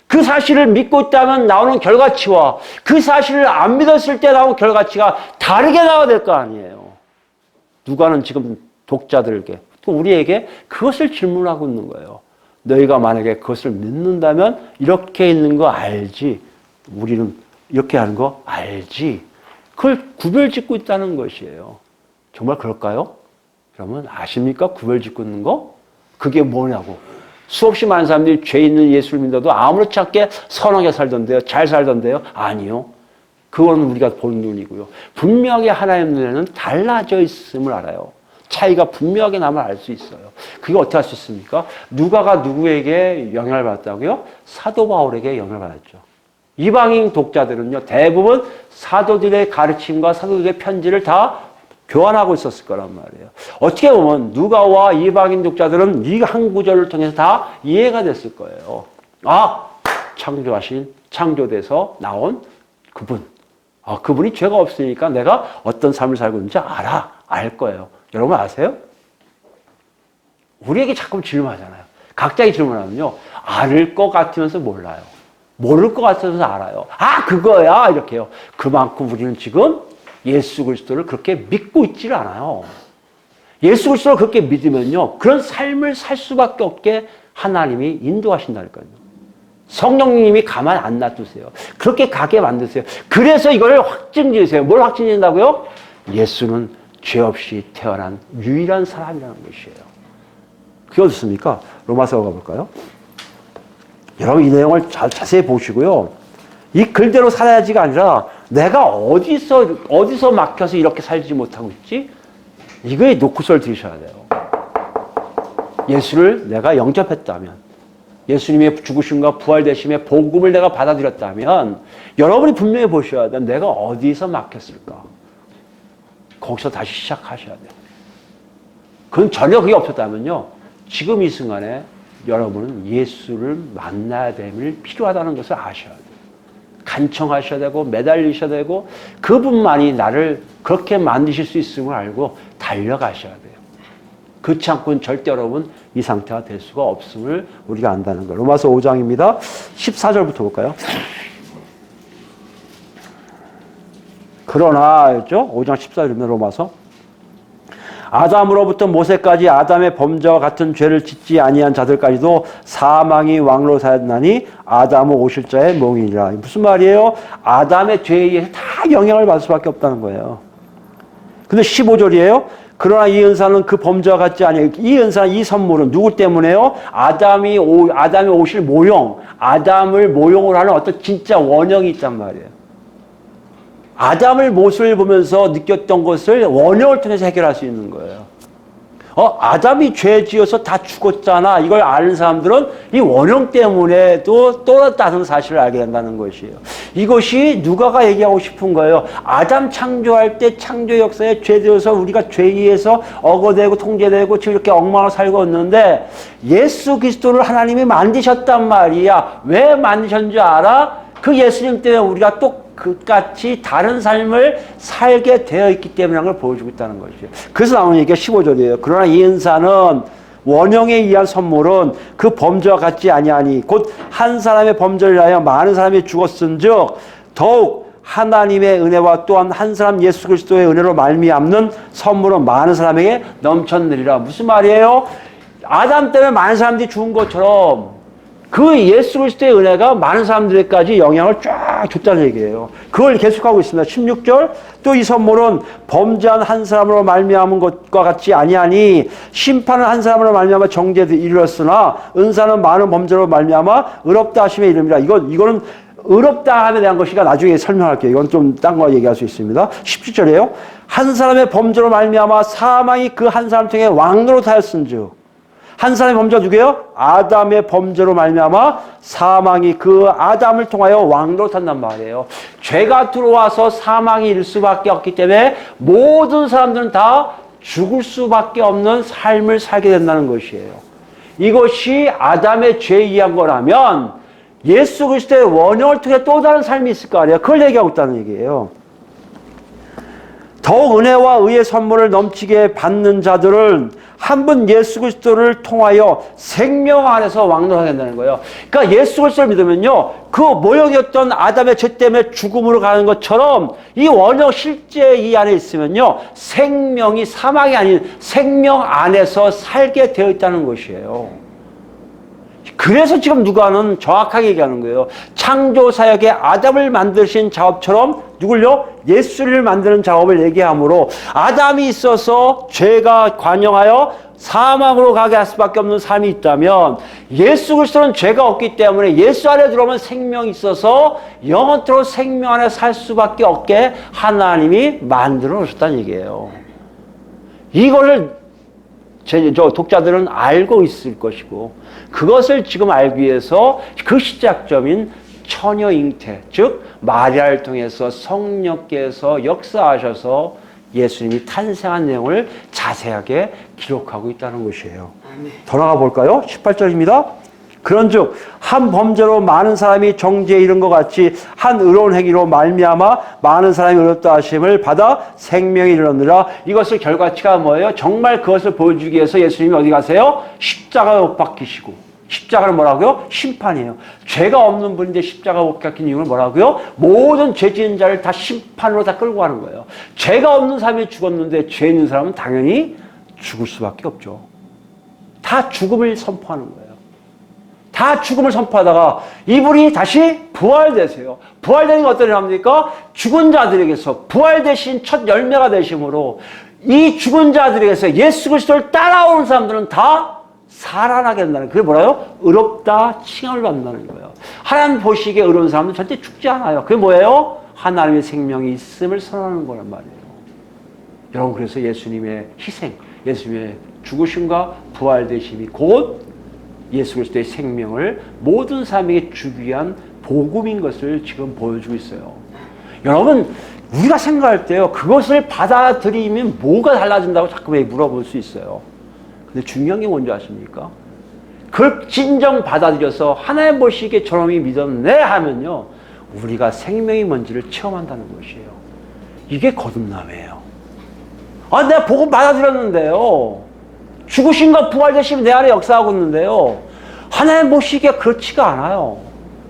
그 사실을 믿고 있다면 나오는 결과치와 그 사실을 안 믿었을 때 나오는 결과치가 다르게 나와야 될 거 아니에요. 누가는 지금 독자들에게 또 우리에게 그것을 질문하고 있는 거예요. 너희가 만약에 그것을 믿는다면 이렇게 있는 거 알지? 우리는 이렇게 하는 거 알지? 그걸 구별짓고 있다는 것이에요. 정말 그럴까요? 그러면 아십니까? 구별짓고 있는 거? 그게 뭐냐고. 수없이 많은 사람들이 죄 있는 예수를 믿어도 아무렇지 않게 선하게 살던데요. 잘 살던데요. 아니요. 그건 우리가 보는 눈이고요. 분명하게 하나님 눈에는 달라져 있음을 알아요. 차이가 분명하게 나면 알 수 있어요. 그게 어떻게 할 수 있습니까? 누가가 누구에게 영향을 받았다고요? 사도 바울에게 영향을 받았죠. 이방인 독자들은요, 대부분 사도들의 가르침과 사도들의 편지를 다 교환하고 있었을 거란 말이에요. 어떻게 보면 누가와 이방인 독자들은 이 한 구절을 통해서 다 이해가 됐을 거예요. 창조돼서 나온 그분. 그분이 죄가 없으니까 내가 어떤 삶을 살고 있는지 알 거예요. 여러분 아세요? 우리에게 자꾸 질문하잖아요. 각자의 질문하면요. 알 것 같으면서 몰라요. 모를 것 같으면서 알아요. 그거야! 이렇게요. 그만큼 우리는 지금 예수 그리스도를 그렇게 믿고 있지를 않아요. 예수 그리스도를 그렇게 믿으면요. 그런 삶을 살 수밖에 없게 하나님이 인도하신다니까요. 성령님이 가만 안 놔두세요. 그렇게 가게 만드세요. 그래서 이걸 확증지으세요. 뭘 확증진다고요? 예수는 죄 없이 태어난 유일한 사람이라는 것이에요. 그게 어떻습니까? 로마서 가볼까요? 여러분 이 내용을 자세히 보시고요. 이 글대로 살아야지가 아니라 내가 어디서 막혀서 이렇게 살지 못하고 있지? 이거에 놓고서를 들으셔야 돼요. 예수를 내가 영접했다면, 예수님의 죽으심과 부활되심의 복음을 내가 받아들였다면 여러분이 분명히 보셔야 돼요. 내가 어디서 막혔을까? 거기서 다시 시작하셔야 돼요. 그건 전혀 그게 없었다면요. 지금 이 순간에 여러분은 예수를 만나야 됨을 필요하다는 것을 아셔야 돼요. 간청하셔야 되고 매달리셔야 되고 그분만이 나를 그렇게 만드실 수 있음을 알고 달려가셔야 돼요. 그렇지 않고는 절대 여러분 이 상태가 될 수가 없음을 우리가 안다는 거예요. 로마서 5장입니다. 14절부터 볼까요? 그러나, 였죠? 5장 14절입니다. 로마서. 아담으로부터 모세까지 아담의 범죄와 같은 죄를 짓지 아니한 자들까지도 사망이 왕로 사였나니 아담은 오실 자의 몽이니라. 무슨 말이에요? 아담의 죄에 의해서 다 영향을 받을 수밖에 없다는 거예요. 근데 15절이에요. 그러나 이 은사는 그 범죄와 같지 아니에요. 이 은사, 이 선물은 누구 때문에요? 아담이 오실 모형, 아담을 모형으로 하는 어떤 진짜 원형이 있단 말이에요. 아담을 모습을 보면서 느꼈던 것을 원형을 통해서 해결할 수 있는 거예요. 아담이 죄 지어서 다 죽었잖아. 이걸 아는 사람들은 이 원형 때문에도 또 다른 사실을 알게 된다는 것이에요. 이것이 누가가 얘기하고 싶은 거예요. 아담 창조할 때 창조 역사에 죄 지어서 우리가 죄에 의해서 억어되고 통제되고 지금 이렇게 엉망으로 살고 있는데 예수 그리스도를 하나님이 만드셨단 말이야. 왜 만드셨는지 알아? 그 예수님 때문에 우리가 또 그같이 다른 삶을 살게 되어 있기 때문에 걸 보여주고 있다는 것이에요. 그래서 나오는 얘기가 15절이에요. 그러나 이 은사는 원형에 의한 선물은 그 범죄와 같지 아니하니 곧 한 사람의 범죄를 위하여 많은 사람이 죽었은즉 더욱 하나님의 은혜와 또한 한 사람 예수 그리스도의 은혜로 말미암는 선물은 많은 사람에게 넘쳤느니라. 무슨 말이에요? 아담 때문에 많은 사람들이 죽은 것처럼 그 예수 그리스도의 은혜가 많은 사람들에게까지 영향을 쫙 줬다는 얘기예요. 그걸 계속하고 있습니다. 16절 또 이 선물은 범죄한 한 사람으로 말미암은 것과 같지 아니하니 심판은 한 사람으로 말미암아 정죄에 이르렀으나 은사는 많은 범죄로 말미암아 의롭다 하심에 이릅니다. 이거는 의롭다 함에 대한 것이가 나중에 설명할게요. 이건 좀 딴 거 얘기할 수 있습니다. 17절이에요. 한 사람의 범죄로 말미암아 사망이 그 한 사람 통해 왕노로 타였은즉 한 사람의 범죄가 누구예요? 아담의 범죄로 말미암아 사망이 그 아담을 통하여 왕로 탄단 말이에요. 죄가 들어와서 사망이 일 수밖에 없기 때문에 모든 사람들은 다 죽을 수밖에 없는 삶을 살게 된다는 것이에요. 이것이 아담의 죄에 의한 거라면 예수 그리스도의 원형을 통해 또 다른 삶이 있을 거 아니에요. 그걸 얘기하고 있다는 얘기예요. 더욱 은혜와 의의 선물을 넘치게 받는 자들은 한 분 예수 그리스도를 통하여 생명 안에서 왕노하게 된다는 거예요. 그러니까 예수 그리스도를 믿으면요, 그 모형이었던 아담의 죄 때문에 죽음으로 가는 것처럼 이 원형 실제 이 안에 있으면요, 생명이 사망이 아닌 생명 안에서 살게 되어 있다는 것이에요. 그래서 지금 누가는 정확하게 얘기하는 거예요. 창조 사역에 아담을 만드신 작업처럼 누굴요? 예수를 만드는 작업을 얘기하므로 아담이 있어서 죄가 관영하여 사망으로 가게 할 수밖에 없는 삶이 있다면 예수 그리스도는 죄가 없기 때문에 예수 안에 들어오면 생명이 있어서 영원토록 생명 안에 살 수밖에 없게 하나님이 만들어 놓으셨다는 얘기예요. 이거를 저 독자들은 알고 있을 것이고 그것을 지금 알기 위해서 그 시작점인 처녀 잉태, 즉 마리아를 통해서 성령께서 역사하셔서 예수님이 탄생한 내용을 자세하게 기록하고 있다는 것이에요. 더 나가 볼까요? 18절입니다. 그런즉 한 범죄로 많은 사람이 정죄에 이른 것 같이 한 의로운 행위로 말미암아 많은 사람이 의롭다 하심을 받아 생명에 이르느니라. 이것의 결과치가 뭐예요? 정말 그것을 보여주기 위해서 예수님이 어디 가세요? 십자가에 못 박히시고, 십자가는 뭐라고요? 심판이에요. 죄가 없는 분인데 십자가 못 박힌 이유는 뭐라고요? 모든 죄 지은 자를 다 심판으로 다 끌고 가는 거예요. 죄가 없는 사람이 죽었는데 죄 있는 사람은 당연히 죽을 수밖에 없죠. 다 죽음을 선포하는 거예요. 다 죽음을 선포하다가 이분이 다시 부활되세요. 부활되는 게 어떤 일합니까? 죽은 자들에게서 부활되신 첫 열매가 되심으로 이 죽은 자들에게서 예수 그리스도를 따라오는 사람들은 다 살아나게 된다는, 그게 뭐라요? 의롭다 칭함을 받는다는 거예요. 하나님 보시기에 의로운 사람은 절대 죽지 않아요. 그게 뭐예요? 하나님의 생명이 있음을 선언하는 거란 말이에요. 여러분, 그래서 예수님의 희생, 예수님의 죽으심과 부활되심이 곧 예수 그리스도의 생명을 모든 사람에게 주기 위한 복음인 것을 지금 보여주고 있어요. 여러분, 우리가 생각할 때요, 그것을 받아들이면 뭐가 달라진다고 자꾸 물어볼 수 있어요. 근데 중요한 게 뭔지 아십니까? 그걸 진정 받아들여서 하나님 보시기에 저놈이 믿었네 하면요, 우리가 생명이 뭔지를 체험한다는 것이에요. 이게 거듭남이에요. 아, 내가 복음 받아들였는데요, 죽으신가 부활되시면 내 안에 역사하고 있는데요, 하나님 보시기에 그렇지가 않아요.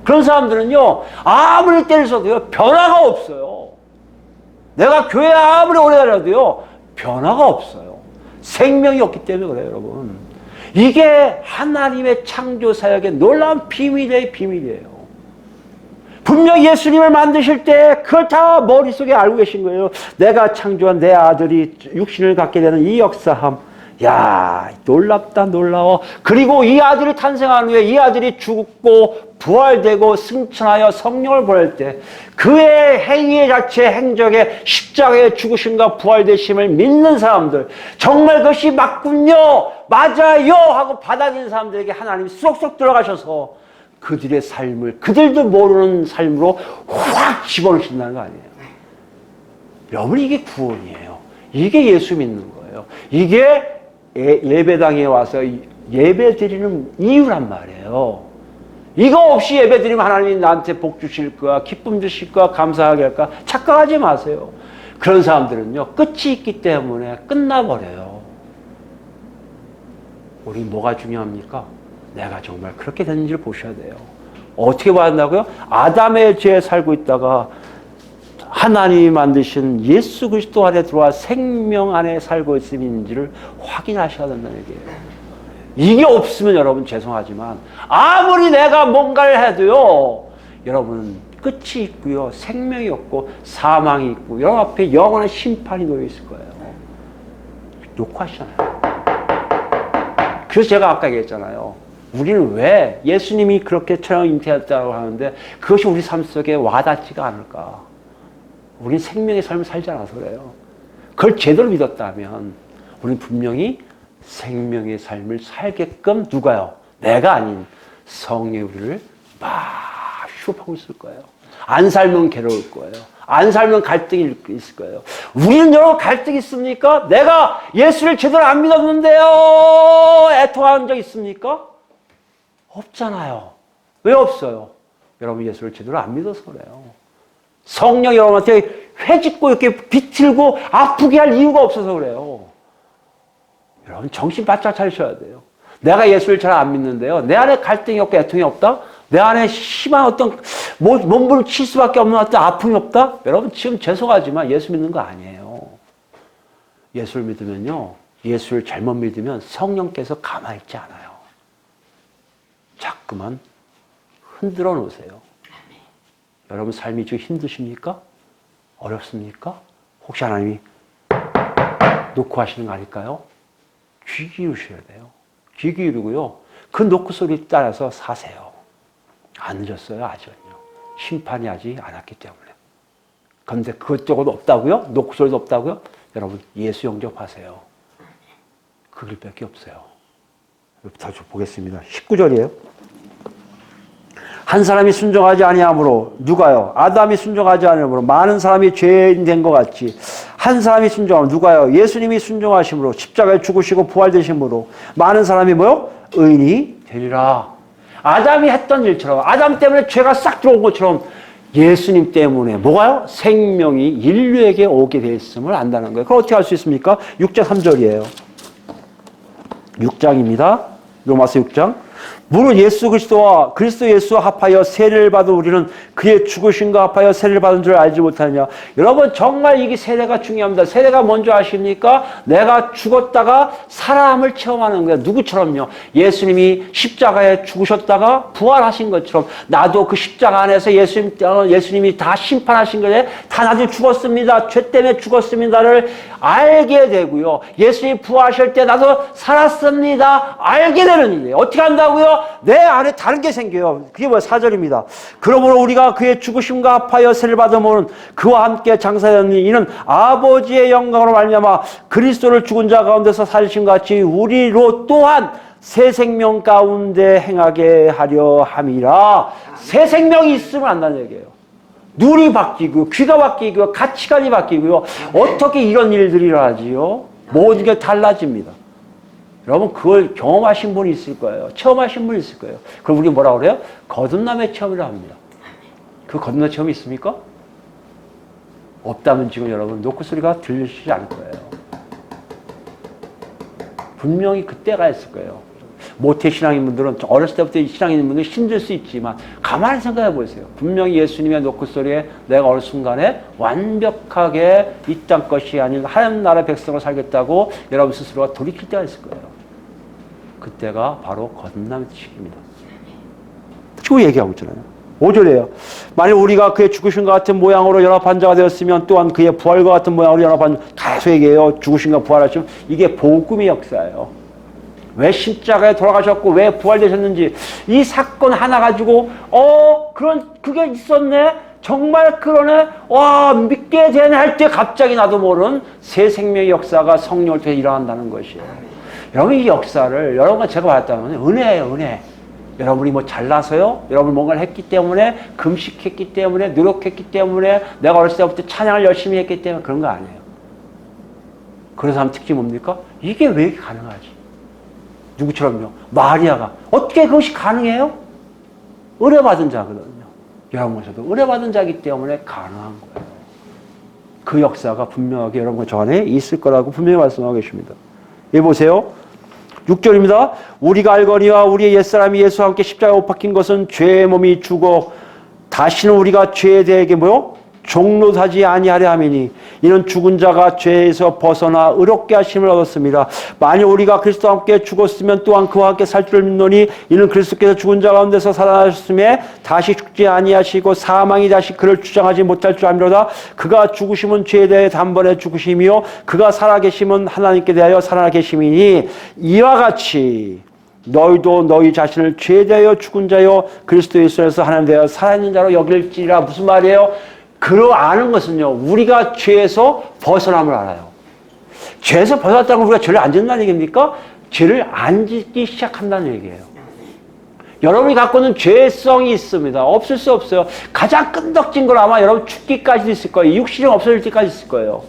그런 사람들은요, 아무리 때려서도요, 변화가 없어요. 내가 교회 아무리 오래 다녀도요, 변화가 없어요. 생명이 없기 때문에 그래요, 여러분. 이게 하나님의 창조 사역의 놀라운 비밀이에요. 분명히 예수님을 만드실 때 그걸 다 머릿속에 알고 계신 거예요. 내가 창조한 내 아들이 육신을 갖게 되는 이 역사함. 야, 놀랍다, 놀라워. 그리고 이 아들이 탄생한 후에 이 아들이 죽고 부활되고 승천하여 성령을 보낼 때 그의 행위 자체, 행적에 십자가의 죽으심과 부활되심을 믿는 사람들, 정말 그것이 맞군요, 맞아요 하고 받아들이는 사람들에게 하나님이 쏙쏙 들어가셔서 그들의 삶을 그들도 모르는 삶으로 확 집어넣으신다는 거 아니에요. 여러분, 이게 구원이에요. 이게 예수 믿는 거예요. 이게 예배당에 와서 예배 드리는 이유란 말이에요. 이거 없이 예배 드리면 하나님이 나한테 복 주실 거야, 기쁨 주실 거야, 감사하게 할까? 착각하지 마세요. 그런 사람들은요, 끝이 있기 때문에 끝나버려요. 우리 뭐가 중요합니까? 내가 정말 그렇게 됐는지를 보셔야 돼요. 어떻게 봐야 한다고요? 아담의 죄에 살고 있다가 하나님이 만드신 예수 그리스도 안에 들어와 생명 안에 살고 있음인지를 확인하셔야 된다는 얘기예요. 이게 없으면 여러분 죄송하지만 아무리 내가 뭔가를 해도요, 여러분 끝이 있고요, 생명이 없고 사망이 있고 여러분 앞에 영원한 심판이 놓여 있을 거예요. 놓고 하시잖아요. 그래서 제가 아까 얘기했잖아요. 우리는 왜 예수님이 그렇게 처형 잉태했다고 하는데 그것이 우리 삶 속에 와닿지가 않을까? 우리는 생명의 삶을 살지 않아서 그래요. 그걸 제대로 믿었다면 우리는 분명히 생명의 삶을 살게끔 누가요? 내가 아닌 성령이 우리를 막 휴업하고 있을 거예요. 안 살면 괴로울 거예요. 안 살면 갈등이 있을 거예요. 우리는 여러분 갈등이 있습니까? 내가 예수를 제대로 안 믿었는데요, 애통한 적 있습니까? 없잖아요. 왜 없어요? 여러분 예수를 제대로 안 믿어서 그래요. 성령이 여러분한테 회짓고 이렇게 비틀고 아프게 할 이유가 없어서 그래요. 여러분 정신 바짝 차리셔야 돼요. 내가 예수를 잘 안 믿는데요, 내 안에 갈등이 없고 애통이 없다? 내 안에 심한 어떤 몸부를 칠 수밖에 없는 어떤 아픔이 없다? 여러분 지금 죄송하지만 예수 믿는 거 아니에요. 예수를 믿으면요, 예수를 잘못 믿으면 성령께서 가만히 있지 않아요. 자꾸만 흔들어 놓으세요. 여러분 삶이 지금 힘드십니까? 어렵습니까? 혹시 하나님이 놓고 하시는 거 아닐까요? 귀 기울이셔야 돼요. 귀 기울이고요, 그 노크 소리 따라서 사세요. 안 늦었어요, 아직은요. 심판이 아직 않았기 때문에. 그런데 그것저것 없다고요? 노크 소리도 없다고요? 여러분 예수 영접하세요. 그 길밖에 없어요. 더 보겠습니다. 19절이에요. 한 사람이 순종하지 아니하므로, 누가요? 아담이 순종하지 아니하므로 많은 사람이 죄인 된 것 같이 한 사람이 순종하면, 누가요? 예수님이 순종하심으로 십자가에 죽으시고 부활되심으로 많은 사람이 뭐요? 의인이 되리라. 아담이 했던 일처럼, 아담 때문에 죄가 싹 들어온 것처럼 예수님 때문에 뭐가요? 생명이 인류에게 오게 되었음을 안다는 거예요. 그럼 어떻게 할 수 있습니까? 6장 3절이에요. 6장입니다. 로마서 6장. 무릇 예수 그리스도와 그리스도 예수와 합하여 세례를 받은 우리는 그의 죽으심과 합하여 세례를 받은 줄 알지 못하느냐. 여러분 정말 이게 세례가 중요합니다. 세례가 뭔지 아십니까? 내가 죽었다가 살아남을 체험하는 거예요. 누구처럼요? 예수님이 십자가에 죽으셨다가 부활하신 것처럼 나도 그 십자가 안에서 예수님이 다 심판하신 거에 다 나도 죽었습니다, 죄 때문에 죽었습니다를 알게 되고요, 예수님이 부활하실 때 나도 살았습니다 알게 되는 일이에요. 어떻게 한다고요? 내 안에 다른 게 생겨요. 그게 뭐야? 4절입니다. 그러므로 우리가 그의 죽으심과 합하여 세례를 받으면 그와 함께 장사되니 이는 아버지의 영광으로 말미암아 그리스도를 죽은 자 가운데서 살리신 같이 우리로 또한 새 생명 가운데 행하게 하려 함이라. 새 생명이 있으면 안다는 얘기예요. 눈이 바뀌고 귀가 바뀌고 가치관이 바뀌고요. 어떻게 이런 일들이 일어나지요? 모든 게 달라집니다. 여러분 그걸 경험하신 분이 있을 거예요. 체험하신 분이 있을 거예요. 그걸 우리 뭐라 그래요? 거듭남의 체험이라고 합니다. 그 거듭남의 체험이 있습니까? 없다면 지금 여러분 노크 소리가 들리시지 않을 거예요. 분명히 그때가 있을 거예요. 모태신앙인 분들은 어렸을 때부터 신앙인 분들은 힘들 수 있지만 가만히 생각해 보세요. 분명히 예수님의 노크 소리에 내가 어느 순간에 완벽하게 이 땅 것이 아닌 하나님 나라 백성을 살겠다고 여러분 스스로가 돌이킬 때가 있을 거예요. 그때가 바로 거듭남의 시기입니다. 지금 얘기하고 있잖아요. 5절이에요. 만일 우리가 그의 죽으신과 같은 모양으로 연합한 자가 되었으면 또한 그의 부활과 같은 모양으로 연합한 계속 얘기해요. 죽으신과 부활하시면 이게 복음의 역사예요. 왜 십자가에 돌아가셨고 왜 부활되셨는지 이 사건 하나 가지고 그게 있었네? 정말 그러네? 와 믿게 되네 할 때 갑자기 나도 모르는 새 생명의 역사가 성령을 통해 일어난다는 것이에요. 여러분 이 역사를 여러분과 제가 받았다면 은혜예요. 은혜. 여러분이 뭐 잘나서요? 여러분이 뭔가를 했기 때문에 금식했기 때문에 노력했기 때문에 내가 어렸을 때부터 찬양을 열심히 했기 때문에 그런 거 아니에요. 그런 사람 특징이 뭡니까? 이게 왜 이렇게 가능하지? 누구처럼요? 마리아가. 어떻게 그것이 가능해요? 의뢰받은 자거든요. 여러분께서도 의뢰받은 자이기 때문에 가능한 거예요. 그 역사가 분명하게 여러분과 저 안에 있을 거라고 분명히 말씀하고 계십니다. 여기 보세요. 6절입니다. 우리가 알거니와 우리의 옛사람이 예수와 함께 십자가에 못 박힌 것은 죄의 몸이 죽어 다시는 우리가 죄에 대해 뭐요? 종노하지 아니하려 함이니 이는 죽은 자가 죄에서 벗어나 의롭게 하심을 얻었습니다. 만일 우리가 그리스도와 함께 죽었으면 또한 그와 함께 살 줄을 믿노니 이는 그리스도께서 죽은 자 가운데서 살아나셨음에 다시 죽지 아니하시고 사망이 다시 그를 주장하지 못할 줄 알미로다. 그가 죽으심은 죄에 대해 단번에 죽으심이요 그가 살아계심은 하나님께 대하여 살아계심이니 이와 같이 너희도 너희 자신을 죄에 대하여 죽은 자요 그리스도 예수에서 하나님 대하여 살아있는 자로 여길지라. 무슨 말이에요? 아는 것은요, 우리가 죄에서 벗어남을 알아요. 죄에서 벗어났다고 우리가 죄를 안 짓는다는 얘기입니까? 죄를 안 짓기 시작한다는 얘기예요. 여러분이 갖고 있는 죄성이 있습니다. 없을 수 없어요. 가장 끈덕진 걸 아마 여러분 죽기까지도 있을 거예요. 육신이 없어질 때까지 있을 거예요.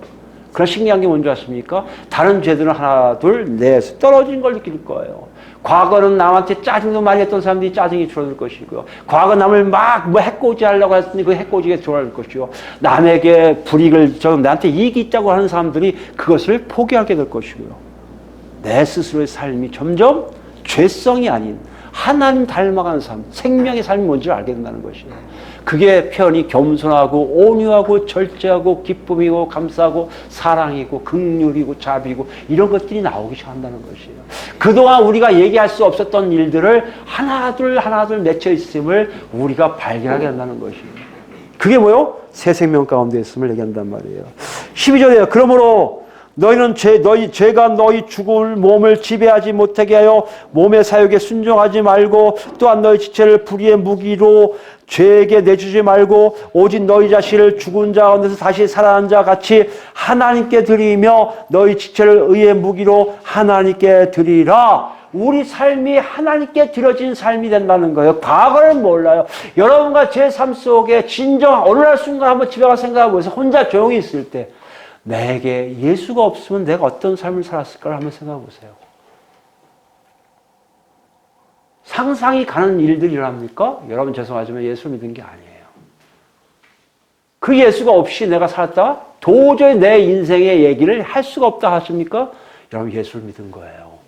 그런 신기한 게 뭔지 아십니까? 다른 죄들은 하나, 둘, 넷 떨어진 걸 느낄 거예요. 과거는 남한테 짜증도 많이 했던 사람들이 짜증이 줄어들 것이고요. 과거 남을 막 해코지 하려고 했더니 그 해코지가 줄어들 것이고, 남에게 불이익을, 나한테 이익이 있다고 하는 사람들이 그것을 포기하게 될 것이고요. 내 스스로의 삶이 점점 죄성이 아닌 하나님 닮아가는 삶, 생명의 삶이 뭔지를 알게 된다는 것이에요. 그게 표현이 겸손하고 온유하고 절제하고 기쁨이고 감사하고 사랑이고 긍휼이고 자비고 이런 것들이 나오기 시작한다는 것이에요. 그동안 우리가 얘기할 수 없었던 일들을 하나둘 맺혀 있음을 우리가 발견하게 된다는 것이에요. 그게 뭐요? 새 생명 가운데 있음을 얘기한단 말이에요. 12절에요. 그러므로 너희는 죄가 너희 죽을 몸을 지배하지 못하게 하여 몸의 사욕에 순종하지 말고 또한 너희 지체를 불의의 무기로 죄에게 내주지 말고 오직 너희 자신을 죽은 자 가운데서 다시 살아난 자 같이 하나님께 드리며 너희 지체를 의의 무기로 하나님께 드리라. 우리 삶이 하나님께 드려진 삶이 된다는 거예요. 과거를 몰라요. 여러분과 제 삶 속에 진정 어느 날 순간 한번 집에 가서 생각해보세요. 혼자 조용히 있을 때 내게 예수가 없으면 내가 어떤 삶을 살았을까를 한번 생각해 보세요. 상상이 가는 일들이 일어납니까? 여러분 죄송하지만 예수를 믿은 게 아니에요. 그 예수가 없이 내가 살았다? 도저히 내 인생의 얘기를 할 수가 없다 하십니까? 여러분 예수를 믿은 거예요.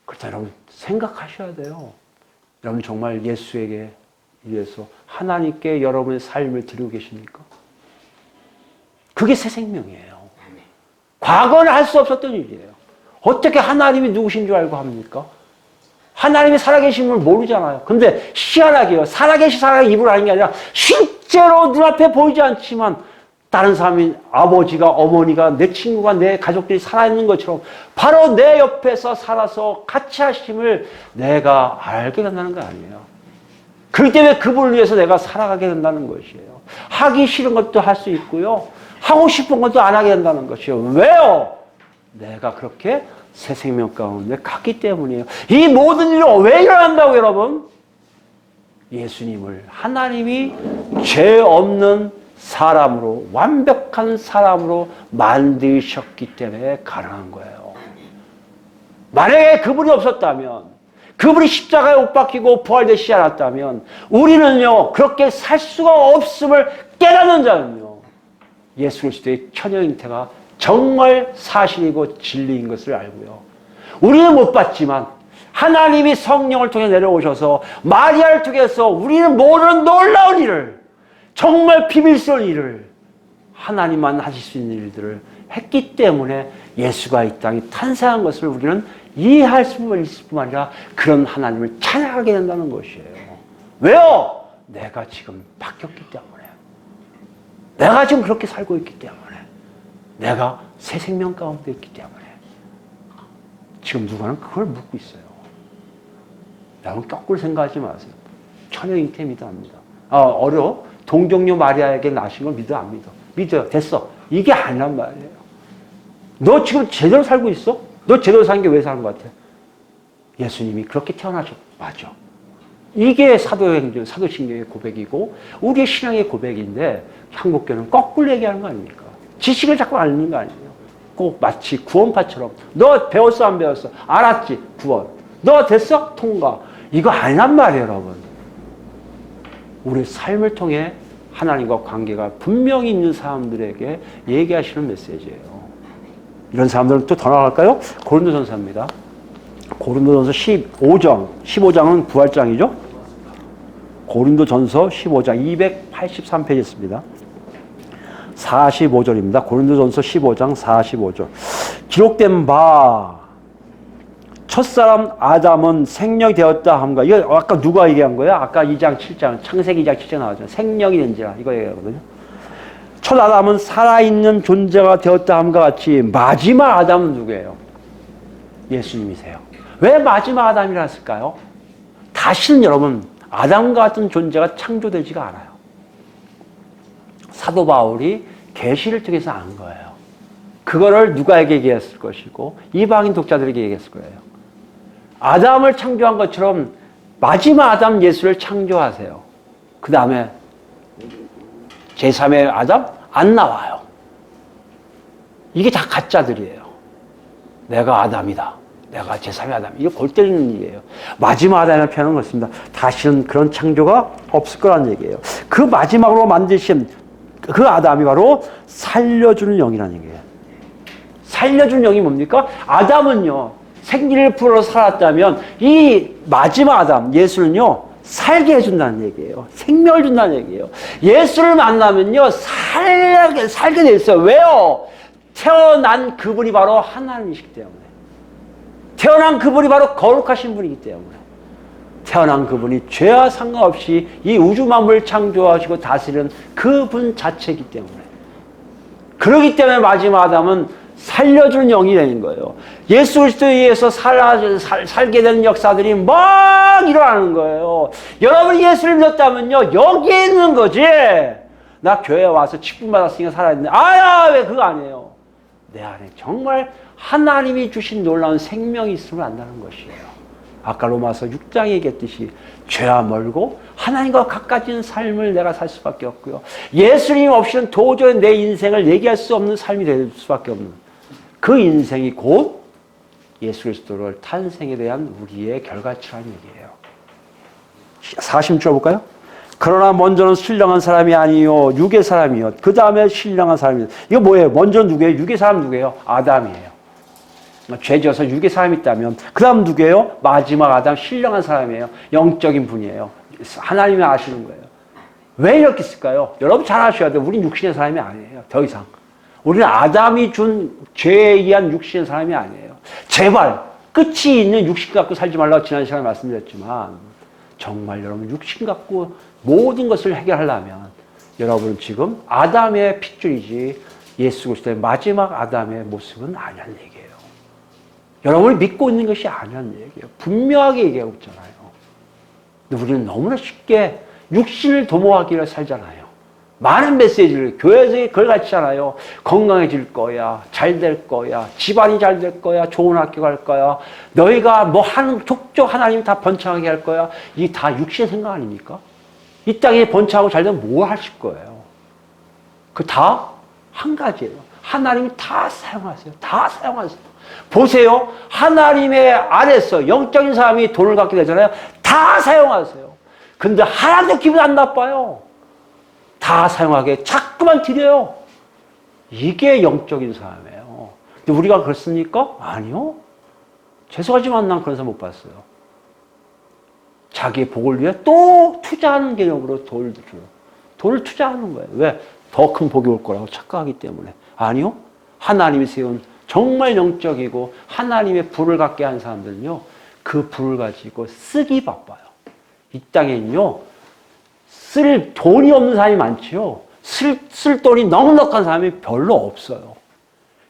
그렇다 여러분 생각하셔야 돼요. 여러분 정말 예수에게 위해서 하나님께 여러분의 삶을 드리고 계십니까? 그게 새 생명이에요. 과거는 할 수 없었던 일이에요. 어떻게 하나님이 누구신 줄 알고 합니까? 하나님이 살아계신 걸 모르잖아요. 근데 희한하게요. 살아계신 입을 아는 게 아니라 실제로 눈앞에 보이지 않지만 다른 사람이 아버지가 어머니가 내 친구가 내 가족들이 살아있는 것처럼 바로 내 옆에서 살아서 같이 하심을 내가 알게 된다는 거 아니에요. 그렇기 때문에 그분을 위해서 내가 살아가게 된다는 것이에요. 하기 싫은 것도 할 수 있고요. 하고 싶은 것도 안 하게 된다는 것이에요. 왜요? 내가 그렇게 새 생명 가운데 갔기 때문이에요. 이 모든 일이 왜 일어난다고 여러분? 예수님을 하나님이 죄 없는 사람으로 완벽한 사람으로 만드셨기 때문에 가능한 거예요. 만약에 그분이 없었다면, 그분이 십자가에 못 박히고 부활되시지 않았다면 우리는요 그렇게 살 수가 없음을 깨닫는 자는요 예수 그리스도의 천여잉태가 정말 사실이고 진리인 것을 알고요. 우리는 못 봤지만 하나님이 성령을 통해 내려오셔서 마리아를 통해서 우리는 모르는 놀라운 일을, 정말 비밀스러운 일을, 하나님만 하실 수 있는 일들을 했기 때문에 예수가 이 땅에 탄생한 것을 우리는 이해할 수만 있을 뿐만 아니라 그런 하나님을 찬양하게 된다는 것이에요. 왜요? 내가 지금 바뀌었기 때문에. 내가 지금 그렇게 살고 있기 때문에. 내가 새 생명 가운데 있기 때문에. 지금 누가는 그걸 묻고 있어요. 여러분 거꾸로 생각하지 마세요. 천여잉태 믿어 안 믿어? 어려워? 동정녀 마리아에게 나신 걸 믿어 안 믿어? 믿어요. 됐어. 이게 아니란 말이에요. 너 지금 제대로 살고 있어? 너 제대로 사는 게 왜 사는 것 같아? 예수님이 그렇게 태어나셨. 맞아. 이게 사도신경의 고백이고 우리의 신앙의 고백인데 한국교는 거꾸로 얘기하는 거 아닙니까? 지식을 자꾸 알는 거 아니에요. 꼭 마치 구원파처럼 너 배웠어 안 배웠어? 알았지? 구원. 너 됐어? 통과. 이거 아니란 말이에요, 여러분. 우리 삶을 통해 하나님과 관계가 분명히 있는 사람들에게 얘기하시는 메시지예요. 이런 사람들은 또 더 나갈까요? 고린도전서입니다. 고린도전서 15장. 15장은 부활장이죠? 고린도전서 15장 283페이지 있습니다. 45절입니다. 고린도전서 15장 45절. 기록된 바 첫사람 아담은 생명이 되었다 함과. 이거 아까 누가 얘기한 거예요? 아까 2장 7장 창세기 2장 7장 나왔잖아요. 생명이 된지라 이거 얘기하거든요. 첫 아담은 살아있는 존재가 되었다 함과 같이 마지막 아담은 누구예요? 예수님이세요. 왜 마지막 아담이라 했을까요? 다시는 여러분 아담과 같은 존재가 창조되지가 않아요. 사도 바울이 계시를 통해서 안 거예요. 그거를 누가에게 얘기했을 것이고 이방인 독자들에게 얘기했을 거예요. 아담을 창조한 것처럼 마지막 아담 예수를 창조하세요. 그 다음에 제3의 아담 안 나와요. 이게 다 가짜들이에요. 내가 아담이다. 내가 제3의 아담. 이거 골 때리는 얘기예요. 마지막 아담을 표현하는 것입니다. 다시는 그런 창조가 없을 거라는 얘기예요. 그 마지막으로 만드신 그 아담이 바로 살려주는 영이라는 얘기예요. 살려주는 영이 뭡니까? 아담은요, 생기를 풀어 살았다면 이 마지막 아담, 예수는요, 살게 해준다는 얘기예요. 생명을 준다는 얘기예요. 예수를 만나면요, 살게 돼 있어요. 왜요? 태어난 그분이 바로 하나님이시기 때문에. 태어난 그분이 바로 거룩하신 분이기 때문에. 태어난 그분이 죄와 상관없이 이 우주 만물을 창조하시고 다스리는 그분 자체이기 때문에. 그렇기 때문에 마지막 아담은 살려주는 영이 되는 거예요. 예수 그리스도에 의해서 살게 되는 역사들이 막 일어나는 거예요. 여러분이 예수를 믿었다면요, 여기에 있는 거지. 나 교회 와서 직분 받았으니까 살아있는데, 왜 그거 아니에요. 내 안에 정말 하나님이 주신 놀라운 생명이 있음을 안다는 것이에요. 아까 로마서 6장에 얘기했듯이 죄와 멀고 하나님과 가까워진 삶을 내가 살 수밖에 없고요. 예수님 없이는 도저히 내 인생을 얘기할 수 없는 삶이 될 수밖에 없는 그 인생이 곧 예수 그리스도를 탄생에 대한 우리의 결과치라는 얘기예요. 40절 볼까요? 그러나 먼저는 신령한 사람이 아니요 육의 사람이요 그 다음에 신령한 사람이요. 이거 뭐예요? 먼저 누구예요? 육의 사람 누구예요? 아담이에요. 죄 지어서 육의 사람이 있다면 그 다음 누구예요? 마지막 아담 신령한 사람이에요. 영적인 분이에요. 하나님이 아시는 거예요. 왜 이렇게 쓸까요? 여러분 잘 아셔야 돼요. 우린 육신의 사람이 아니에요. 더 이상. 우리는 아담이 준 죄에 의한 육신의 사람이 아니에요. 제발 끝이 있는 육신 갖고 살지 말라고 지난 시간에 말씀드렸지만 정말 여러분 육신 갖고 모든 것을 해결하려면 여러분은 지금 아담의 핏줄이지 예수 그리스도의 마지막 아담의 모습은 아니라는 얘기예요. 여러분을 믿고 있는 것이 아니라는 얘기예요. 분명하게 얘기하고 있잖아요. 근데 우리는 너무나 쉽게 육신을 도모하기 위해 살잖아요. 많은 메시지를 교회에서 그걸 가르치잖아요. 건강해질 거야, 잘 될 거야, 집안이 잘 될 거야, 좋은 학교 갈 거야, 너희가 뭐 하는 족족 하나님 다 번창하게 할 거야. 이게 다 육신의 생각 아닙니까? 이 땅에 번창하고 잘 되면 뭘 하실 거예요? 그 다 한 가지예요. 하나님이 다 사용하세요. 다 사용하세요. 보세요. 하나님의 안에서 영적인 사람이 돈을 갖게 되잖아요. 다 사용하세요. 근데 하나도 기분 안 나빠요. 다 사용하게 자꾸만 드려요. 이게 영적인 사람이에요. 근데 우리가 그렇습니까? 아니요. 죄송하지만 난 그런 사람 못 봤어요. 자기의 복을 위해 또 투자하는 개념으로 돈을 줘요. 돈을 투자하는 거예요. 왜? 더 큰 복이 올 거라고 착각하기 때문에. 아니요. 하나님이 세운 정말 영적이고 하나님의 불을 갖게 한 사람들은요. 그 불을 가지고 쓰기 바빠요. 이 땅에는요. 쓸 돈이 없는 사람이 많지요. 쓸 돈이 넉넉한 사람이 별로 없어요.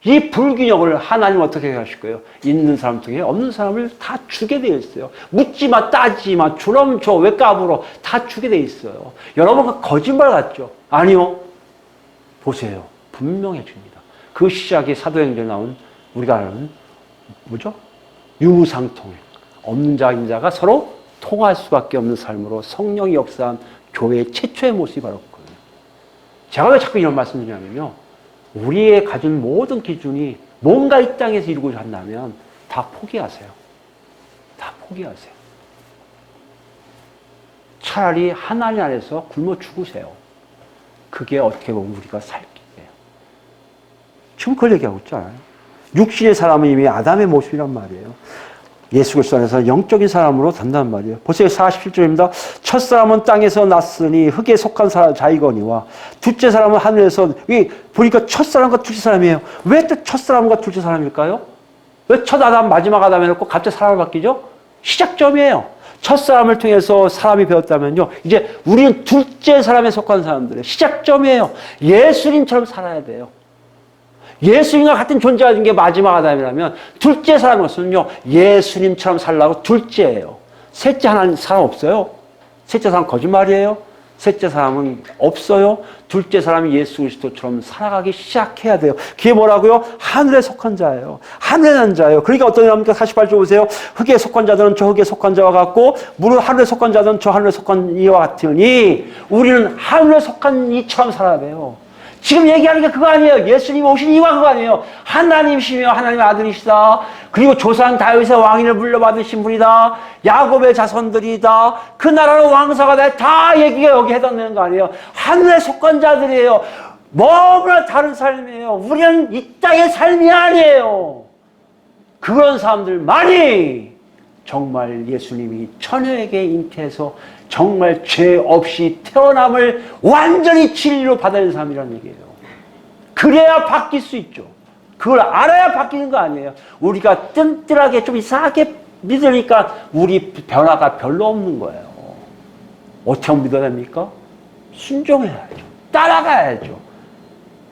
이 불균형을 하나님 어떻게 하실 거예요? 있는 사람 중에 없는 사람을 다 주게 되어 있어요. 묻지 마, 따지지 마, 주라면 줘, 왜 까불어? 다 주게 되어 있어요. 여러분, 거짓말 같죠? 아니요. 보세요. 분명해 줍니다. 그 시작이 사도행전에 나온 우리가 아는 뭐죠? 유무상통행. 없는 자, 있는 자가 서로 통할 수밖에 없는 삶으로 성령이 역사한 교회의 최초의 모습이 바로 그거예요. 제가 왜 자꾸 이런 말씀을 드리냐면요. 우리의 가진 모든 기준이 뭔가 이 땅에서 이루고자 한다면 다 포기하세요. 다 포기하세요. 차라리 하나님 안에서 굶어 죽으세요. 그게 어떻게 보면 우리가 살 길이에요. 지금 그걸 얘기하고 있잖아요. 육신의 사람은 이미 아담의 모습이란 말이에요. 예수 그리스도 안에서 영적인 사람으로 단단 말이에요. 보세요. 47절입니다. 첫 사람은 땅에서 났으니 흙에 속한 자이거니와 둘째 사람은 하늘에서. 여기 보니까 첫 사람과 둘째 사람이에요. 왜 또 첫 사람과 둘째 사람일까요? 왜 첫 아담 마지막 아담 해놓고 갑자기 사람을 바뀌죠? 시작점이에요. 첫 사람을 통해서 사람이 배웠다면요. 이제 우리는 둘째 사람에 속한 사람들의 시작점이에요. 예수님처럼 살아야 돼요. 예수님과 같은 존재가 된 게 마지막 아담이라면 둘째 사람으로서는요. 예수님처럼 살라고 둘째예요. 셋째 하나님 사람 없어요. 셋째 사람 거짓말이에요. 셋째 사람은 없어요. 둘째 사람이 예수 그리스도처럼 살아가기 시작해야 돼요. 그게 뭐라고요? 하늘에 속한 자예요. 하늘에 난 자예요. 그러니까 어떤 의미입니까? 48절 보세요. 흙에 속한 자들은 저 흙에 속한 자와 같고 물은 하늘에 속한 자들은 저 하늘에 속한 이와 같으니 우리는 하늘에 속한 이처럼 살아야 돼요. 지금 얘기하는 게 그거 아니에요. 예수님이 오신 이유가 그거 아니에요. 하나님이시며 하나님의 아들이시다. 그리고 조상 다윗의 왕위를 물려받으신 분이다. 야곱의 자손들이다. 그 나라로 왕사가 돼. 다 얘기가 여기 해당되는 거 아니에요. 하늘에 속한 자들이에요. 너무나 다른 삶이에요. 우리는 이 땅의 삶이 아니에요. 그런 사람들만이 정말 예수님이 처녀에게 잉태해서 정말 죄 없이 태어남을 완전히 진리로 받아들인 사람이라는 얘기예요. 그래야 바뀔 수 있죠. 그걸 알아야 바뀌는 거 아니에요. 우리가 뜬뜰하게 좀 이상하게 믿으니까 우리 변화가 별로 없는 거예요. 어떻게 믿어야 됩니까? 순종해야죠. 따라가야죠.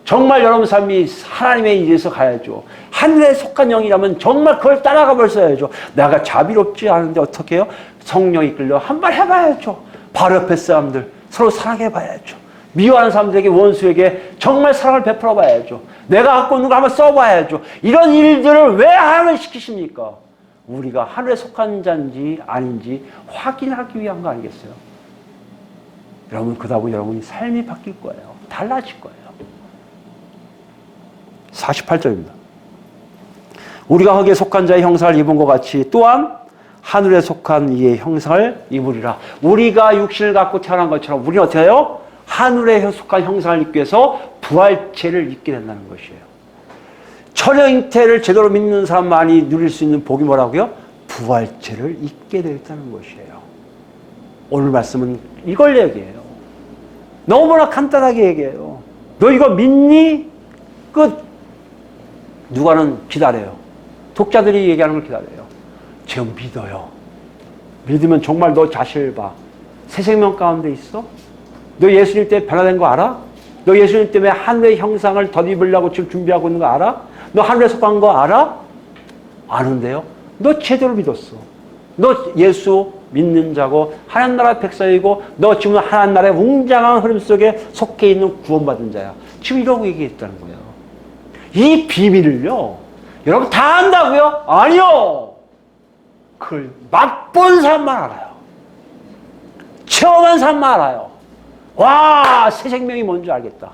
정말 여러분 삶이 하나님의 일에서 가야죠. 하늘에 속한 영이라면 정말 그걸 따라가 벌써야죠. 내가 자비롭지 않은데 어떻게 해요? 성령이 이끌려 한 번 해봐야죠. 바로 옆에 사람들 서로 사랑해봐야죠. 미워하는 사람들에게 원수에게 정말 사랑을 베풀어 봐야죠. 내가 갖고 있는 거 한번 써봐야죠. 이런 일들을 왜 하나님을 시키십니까? 우리가 하늘에 속한 자인지 아닌지 확인하기 위한 거 아니겠어요? 여러분 그러다 보면 여러분이 삶이 바뀔 거예요. 달라질 거예요. 48절입니다. 우리가 흙에 속한 자의 형상을 입은 것 같이 또한 하늘에 속한 이의 형상을 입으리라. 우리가 육신을 갖고 태어난 것처럼 우리는 어떻게 해요? 하늘에 속한 형상을 입기 위해서 부활체를 입게 된다는 것이에요. 처녀 잉태를 제대로 믿는 사람만이 누릴 수 있는 복이 뭐라고요? 부활체를 입게 되었다는 것이에요. 오늘 말씀은 이걸 얘기해요. 너무나 간단하게 얘기해요. 너 이거 믿니? 누가는 기다려요. 독자들이 얘기하는 걸 기다려요. 지금 믿어요. 믿으면 정말 너 자신을 봐. 새 생명 가운데 있어? 너 예수님 때문에 변화된 거 알아? 너 예수님 때문에 하늘의 형상을 덧입으려고 지금 준비하고 있는 거 알아? 너 하늘에 속한 거 알아? 아는데요? 너 제대로 믿었어. 너 예수 믿는 자고 하나님 나라의 백성이고 너 지금 하나님 나라의 웅장한 흐름 속에 속해 있는 구원받은 자야. 지금 이러고 얘기했다는 거예요. 이 비밀을요, 여러분 다 안다고요? 아니요. 그걸 맛본 사람만 알아요. 체험한 사람만 알아요. 와, 새 생명이 뭔지 알겠다.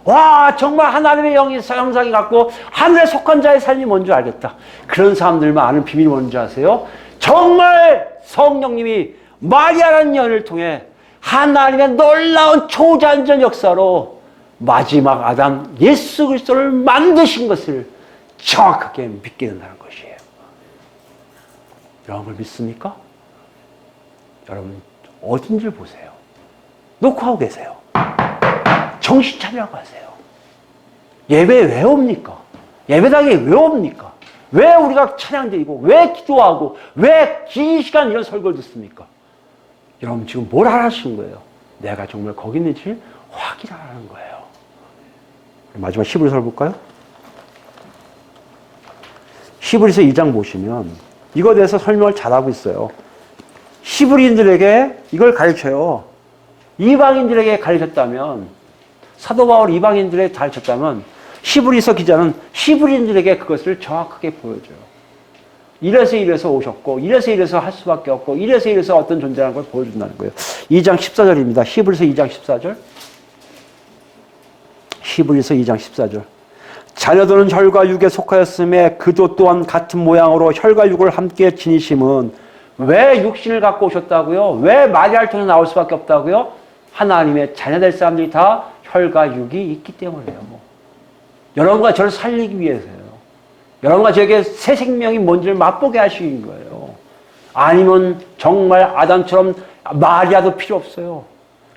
와, 정말 하나님의 형상이 갖고 하늘에 속한 자의 삶이 뭔지 알겠다. 그런 사람들만 아는 비밀이 뭔지 아세요? 정말 성령님이 마리아라는 여인을 통해 하나님의 놀라운 초자연적 역사로 마지막 아담 예수 그리스도를 만드신 것을 정확하게 믿게 된다는 것이에요. 여러분 믿습니까? 여러분 어딘지 보세요. 놓고 하고 계세요. 정신 차리라고 하세요. 예배 왜 옵니까? 예배당에 왜 옵니까? 왜 우리가 찬양드리고 왜 기도하고 왜 긴 시간 이런 설교를 듣습니까? 여러분 지금 뭘 하라는 거예요? 내가 정말 거기 있는지 확인하라는 거예요. 마지막 히브리서를 볼까요? 히브리서 2장 보시면 이거에 대해서 설명을 잘하고 있어요. 히브리인들에게 이걸 가르쳐요. 이방인들에게 가르쳤다면, 사도 바울 이방인들에게 가르쳤다면 히브리서 기자는 히브리인들에게 그것을 정확하게 보여줘요. 이래서 오셨고 이래서 할 수밖에 없고 이래서 어떤 존재라는 걸 보여준다는 거예요. 2장 14절입니다. 히브리서 2장 14절. 히브리서 2장 14절. 자녀들은 혈과 육에 속하였음에 그도 또한 같은 모양으로 혈과 육을 함께 지니심은 왜 육신을 갖고 오셨다고요? 왜 마리아를 통해 나올 수밖에 없다고요? 하나님의 자녀될 사람들이 다 혈과 육이 있기 때문이에요. 여러분과 저를 살리기 위해서요. 여러분과 저에게 새 생명이 뭔지를 맛보게 하시는 거예요. 아니면 정말 아담처럼 마리아도 필요 없어요.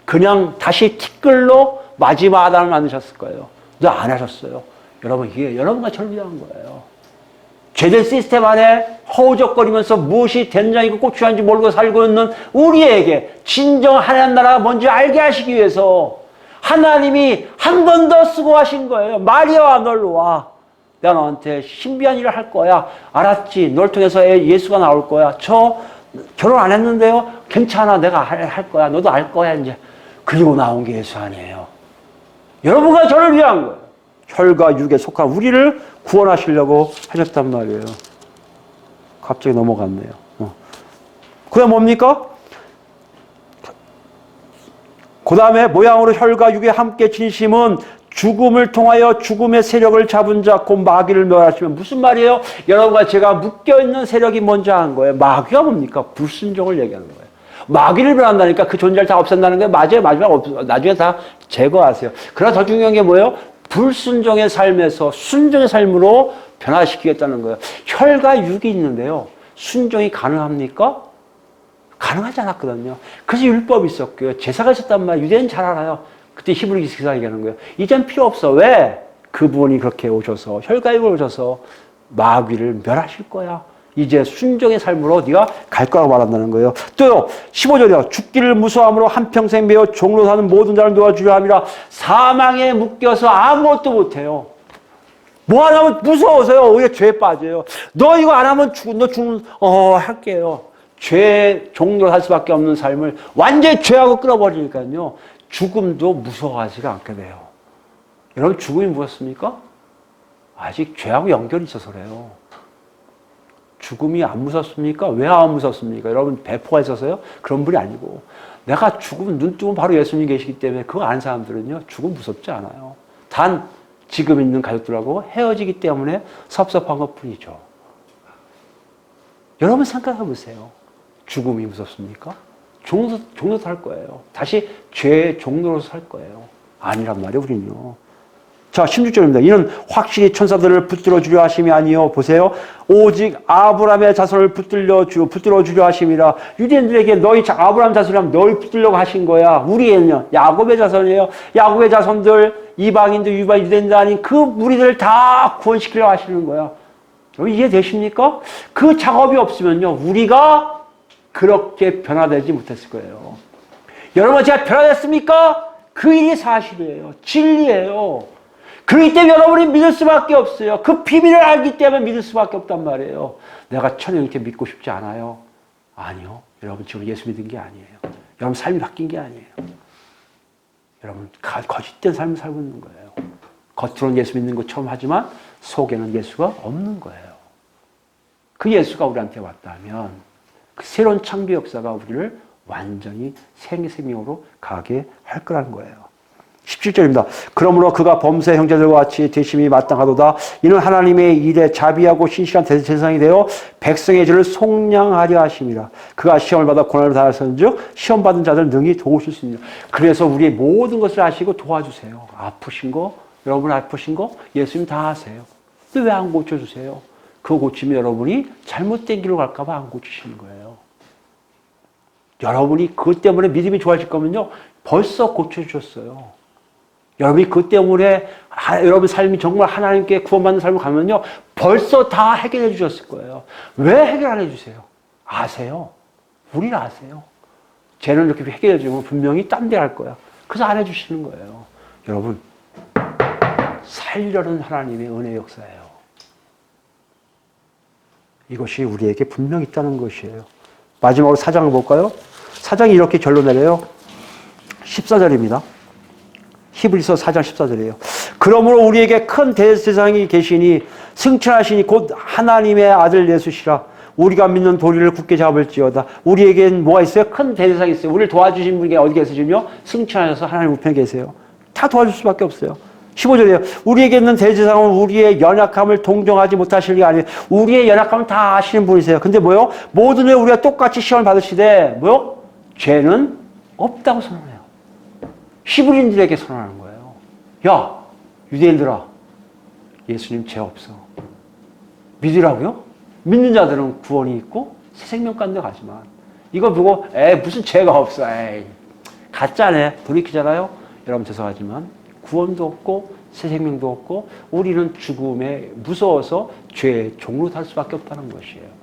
그냥 다시 티끌로 마지막 아담을 만드셨을 거예요. 근데 안 하셨어요. 여러분, 이게 여러분과 저를 위한 거예요. 죄된 시스템 안에 허우적거리면서 무엇이 된장이고 고추한지 모르고 살고 있는 우리에게 진정 하나님 나라가 뭔지 알게 하시기 위해서 하나님이 한 번 더 수고하신 거예요. 마리아와 널 와. 내가 너한테 신비한 일을 할 거야. 알았지? 널 통해서 예수가 나올 거야. 저 결혼 안 했는데요. 괜찮아. 내가 할 거야. 너도 알 거야 이제. 그리고 나온 게 예수 아니에요. 여러분과 저를 위한 거예요. 혈과 육에 속한 우리를 구원하시려고 하셨단 말이에요. 갑자기 넘어갔네요. 그게 뭡니까? 그 다음에 모양으로 혈과 육에 함께 지니심은 죽음을 통하여 죽음의 세력을 잡은 자 곧 마귀를 멸하시면 무슨 말이에요? 여러분과 제가 묶여있는 세력이 뭔지 아는 거예요. 마귀가 뭡니까? 불순종을 얘기하는 거예요. 마귀를 멸한다니까 그 존재를 다 없앤다는 게 맞아요. 나중에 다 제거하세요. 그러나 더 중요한 게 뭐예요? 불순종의 삶에서 순종의 삶으로 변화시키겠다는 거예요. 혈과 육이 있는데요. 순종이 가능합니까? 가능하지 않았거든요. 그래서 율법이 있었고요. 제사가 있었단 말이에요. 유대인 잘 알아요. 그때 히브리 기사 얘기하는 거예요. 이젠 필요 없어. 왜? 그분이 그렇게 오셔서 혈과 육을 오셔서 마귀를 멸하실 거야. 이제 순종의 삶으로 네가 갈 거라고 말한다는 거예요. 또요. 15절이요. 죽기를 무서워함으로 한평생 매어 종로 사는 모든 자를 도와주려 함이라. 사망에 묶여서 아무것도 못해요. 뭐 안 하면 무서워서요. 오히려 죄에 빠져요. 너 이거 안 하면 할게요. 죄 종로 살 수밖에 없는 삶을 완전히 죄하고 끌어버리니까요. 죽음도 무서워하지가 않게 돼요. 여러분 죽음이 무섭습니까? 아직 죄하고 연결이 있어서 그래요. 죽음이 안 무섭습니까? 왜 안 무섭습니까? 여러분 배포가 있어서요? 그런 분이 아니고 내가 죽으면 눈 뜨면 바로 예수님 계시기 때문에 그거 아는 사람들은요. 죽음 무섭지 않아요. 단 지금 있는 가족들하고 헤어지기 때문에 섭섭한 것뿐이죠. 여러분 생각해 보세요. 죽음이 무섭습니까? 종로 살 거예요. 다시 죄의 종로로서 살 거예요. 아니란 말이에요, 우리는요. 자, 16절입니다. 이는 확실히 천사들을 붙들어 주려 하심이 아니요. 보세요. 오직 아브라함의 자손을 붙들어 주려 하심이라. 유대인들에게 너희 아브라함 자손이라면 너희 붙들려고 하신 거야. 우리는요, 야곱의 자손이에요. 야곱의 자손들, 이방인들, 유대인들 아닌 그 무리들을 다 구원시키려고 하시는 거야. 여러분 이해되십니까? 그 작업이 없으면요, 우리가 그렇게 변화되지 못했을 거예요. 여러분 제가 변화됐습니까? 그 일이 사실이에요. 진리예요. 그렇기 때문에 여러분이 믿을 수밖에 없어요. 그 비밀을 알기 때문에 믿을 수밖에 없단 말이에요. 내가 천영이렇게 믿고 싶지 않아요. 아니요. 여러분 지금 예수 믿은 게 아니에요. 여러분 삶이 바뀐 게 아니에요. 여러분 거짓된 삶을 살고 있는 거예요. 겉으로는 예수 믿는 것처럼 하지만 속에는 예수가 없는 거예요. 그 예수가 우리한테 왔다면 그 새로운 창조 역사가 우리를 완전히 생명으로 가게 할 거라는 거예요. 17절입니다. 그러므로 그가 범세 형제들과 같이 되심이 마땅하도다. 이는 하나님의 일에 자비하고 신실한 대제사장이 되어 백성의 죄를 속량하려 하심이라. 그가 시험을 받아 고난을 당하였은즉 시험 받은 자들 능히 도우실 수 있느니라. 그래서 우리의 모든 것을 아시고 도와주세요. 아프신 거, 여러분 아프신 거 예수님 다 아세요. 근데 왜 안 고쳐주세요? 그거 고치면 여러분이 잘못된 길로 갈까 봐 안 고치시는 거예요. 여러분이 그것 때문에 믿음이 좋아질 거면요, 벌써 고쳐주셨어요. 여러분이 그것 때문에 여러분 삶이 정말 하나님께 구원받는 삶을 가면요, 벌써 다 해결해 주셨을 거예요. 왜 해결 안 해주세요? 아세요. 우리는 아세요. 쟤는 이렇게 해결해 주면 분명히 딴 데 갈 거야. 그래서 안 해주시는 거예요. 여러분, 살려는 하나님의 은혜 역사예요. 이것이 우리에게 분명히 있다는 것이에요. 마지막으로 4장을 볼까요? 4장이 이렇게 결론 내려요. 14절입니다. 히브리서 4장 14절이에요. 그러므로 우리에게 큰 대제사장이 계시니 승천하시니 곧 하나님의 아들 예수시라. 우리가 믿는 도리를 굳게 잡을지어다. 우리에겐 뭐가 있어요? 큰 대제사장이 있어요. 우리를 도와주신 분이 어디 계시군요? 승천하셔서 하나님 우편에 계세요. 다 도와줄 수밖에 없어요. 15절이에요. 우리에게 있는 대제사장은 우리의 연약함을 동정하지 못하실 게 아니에요. 우리의 연약함을 다 아시는 분이세요. 근데 뭐요? 모든 애 우리가 똑같이 시험을 받으시되 뭐요? 죄는 없다고 선언해요. 히브리인들에게 선언하는 거예요. 야, 유대인들아, 예수님 죄 없어. 믿으라고요? 믿는 자들은 구원이 있고 새 생명 가운데 가지만 이거 보고 무슨 죄가 없어. 가짜네. 돌이키잖아요. 여러분 죄송하지만 구원도 없고 새 생명도 없고 우리는 죽음에 무서워서 죄의 종로 탈 수밖에 없다는 것이에요.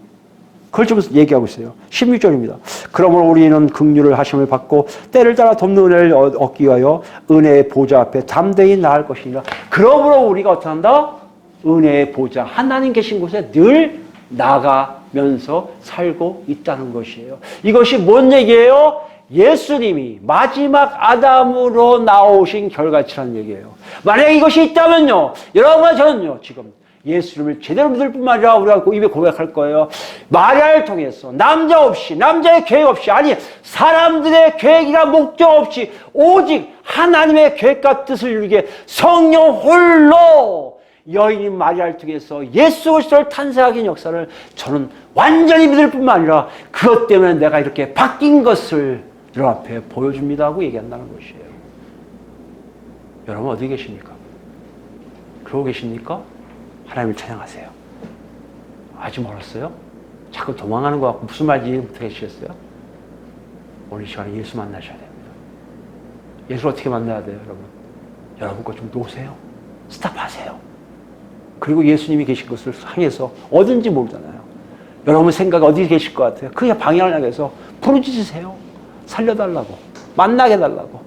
그걸 좀 얘기하고 있어요. 16절입니다. 그러므로 우리는 긍휼을 하심을 받고 때를 따라 돕는 은혜를 얻기 위하여 은혜의 보좌 앞에 담대히 나갈 것이니라. 그러므로 우리가 어떻게 한다? 은혜의 보좌, 하나님 계신 곳에 늘 나가면서 살고 있다는 것이에요. 이것이 뭔 얘기예요? 예수님이 마지막 아담으로 나오신 결과치라는 얘기예요. 만약에 이것이 있다면요, 여러분과 저는요, 지금 예수님을 제대로 믿을 뿐만 아니라 우리가 입에 고백할 거예요. 마리아를 통해서 남자 없이, 남자의 계획 없이, 아니 사람들의 계획이나 목적 없이 오직 하나님의 계획과 뜻을 이루게 성령 홀로 여인인 마리아를 통해서 예수 그리스도를 탄생하게 역사를 저는 완전히 믿을 뿐만 아니라 그것 때문에 내가 이렇게 바뀐 것을 여러분 앞에 보여줍니다 하고 얘기한다는 것이에요. 여러분 어디 계십니까? 그러고 계십니까? 하나님을 찬양하세요. 아직 멀었어요? 자꾸 도망가는 것 같고 무슨 말인지 이해 못하시겠어요? 오늘 이 시간에 예수 만나셔야 됩니다. 예수를 어떻게 만나야 돼요, 여러분? 여러분 것 좀 놓으세요. 스탑하세요. 그리고 예수님이 계신 것을 향해서 어딘지 모르잖아요. 여러분 생각이 어디 계실 것 같아요? 그 방향을 향해서 부르짖으세요. 살려달라고, 만나게 해달라고.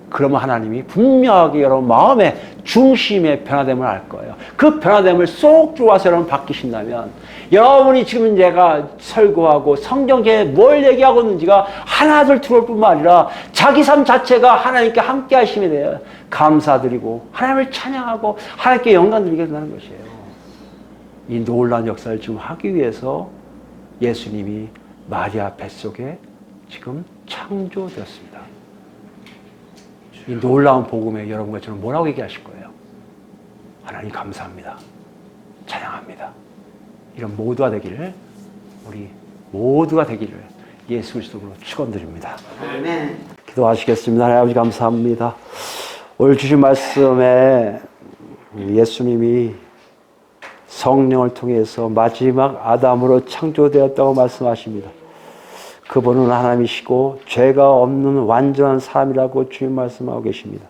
그러면 하나님이 분명하게 여러분 마음의 중심의 변화됨을 알 거예요. 그 변화됨을 쏙 들어와서 여러분 바뀌신다면 여러분이 지금 제가 설교하고 성경에 뭘 얘기하고 있는지가 하나둘 들어올 뿐만 아니라 자기 삶 자체가 하나님께 함께 하심에 대해 감사드리고 하나님을 찬양하고 하나님께 영광 드리게 된다는 것이에요. 이 놀라운 역사를 지금 하기 위해서 예수님이 마리아 뱃속에 지금 창조되었습니다. 이 놀라운 복음에 여러분과 저는 뭐라고 얘기하실 거예요? 하나님 감사합니다. 찬양합니다. 이런 모두가 되기를, 우리 모두가 되기를 예수 그리스도로 축원드립니다. 아멘. 기도하시겠습니다. 하나님 아버지 감사합니다. 오늘 주신 말씀에 예수님이 성령을 통해서 마지막 아담으로 창조되었다고 말씀하십니다. 그분은 하나님이시고 죄가 없는 완전한 사람이라고 주님 말씀하고 계십니다.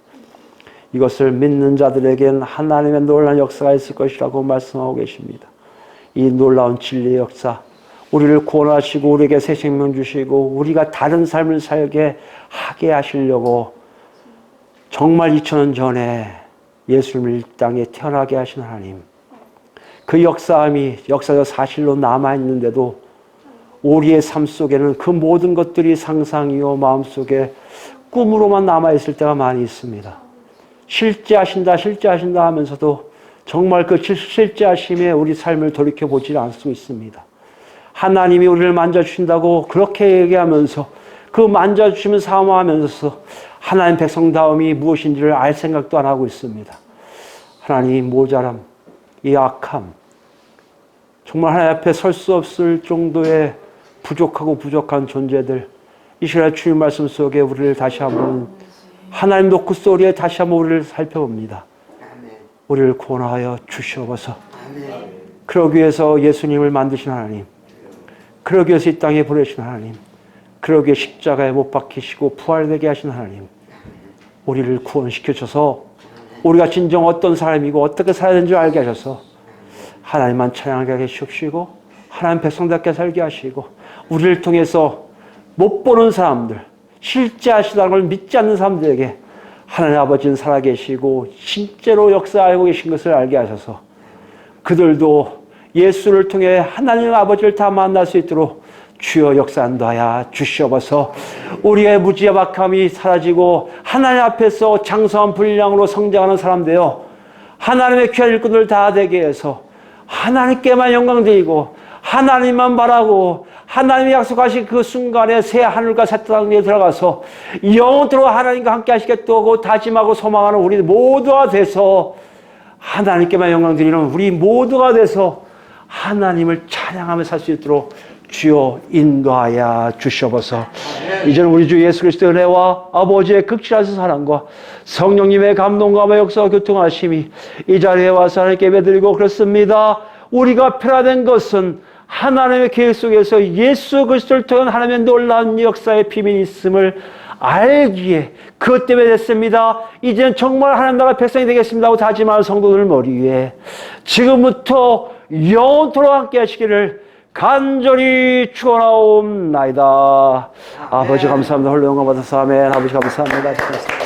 이것을 믿는 자들에겐 하나님의 놀라운 역사가 있을 것이라고 말씀하고 계십니다. 이 놀라운 진리의 역사, 우리를 구원하시고 우리에게 새 생명 주시고 우리가 다른 삶을 살게 하게 하시려고 정말 2000년 전에 예수님을 이 땅에 태어나게 하신 하나님, 그 역사함이 역사적 사실로 남아있는데도 우리의 삶 속에는 그 모든 것들이 상상이요 마음속에 꿈으로만 남아있을 때가 많이 있습니다. 실제하신다 하면서도 정말 그 실제하심에 우리 삶을 돌이켜보지 않을 수 있습니다. 하나님이 우리를 만져주신다고 그렇게 얘기하면서 그 만져주시면 사모하면서 하나님 백성다움이 무엇인지를 알 생각도 안 하고 있습니다. 하나님 모자람, 이 악함, 정말 하나님 앞에 설 수 없을 정도의 부족하고 부족한 존재들, 이 시간에 주님 말씀 속에 우리를 다시 한번 하나님 노크 소리에 다시 한번 우리를 살펴봅니다. 우리를 구원하여 주시옵소서. 그러기 위해서 예수님을 만드신 하나님, 그러기 위해서 이 땅에 보내신 하나님, 그러기 위해 십자가에 못 박히시고 부활되게 하신 하나님, 우리를 구원시켜줘서 우리가 진정 어떤 사람이고 어떻게 살아야 되는 줄 알게 하셔서 하나님만 찬양하게 하시옵시고 하나님 백성답게 살게 하시고 우리를 통해서 못 보는 사람들, 실제 하시다는 걸 믿지 않는 사람들에게 하나님 아버지는 살아계시고 실제로 역사하고 계신 것을 알게 하셔서 그들도 예수를 통해 하나님 아버지를 다 만날 수 있도록 주여 역사한다야 주시옵소서. 우리의 무지막함이 사라지고 하나님 앞에서 장성한 분량으로 성장하는 사람 되어 하나님의 귀한 일꾼들 다 되게 해서 하나님께만 영광 드리고 하나님만 바라고 하나님이 약속하신 그 순간에 새 하늘과 새 땅에 들어가서 영원토록 하나님과 함께 하시겠다고 다짐하고 소망하는 우리 모두가 돼서 하나님께만 영광 드리는 우리 모두가 돼서 하나님을 찬양하며 살 수 있도록 주여 인도하여 주시옵소서. 이제는 우리 주 예수 그리스도의 은혜와 아버지의 극진하신 사랑과 성령님의 감동과 역사와 교통하심이 이 자리에 와서 하나님께 예배드리고 그렇습니다. 우리가 변화된 것은 하나님의 계획 속에서 예수 그리스도를 통한 하나님의 놀라운 역사의 비밀이 있음을 알기에 그것 때문에 됐습니다. 이제는 정말 하나님 나라 백성이 되겠습니다 하고 다짐하는 성도들 머리 위에 지금부터 영원토록 함께 하시기를 간절히 축원하옵나이다. 아버지 감사합니다. 홀로 영광 받으사 아멘. 아버지 감사합니다.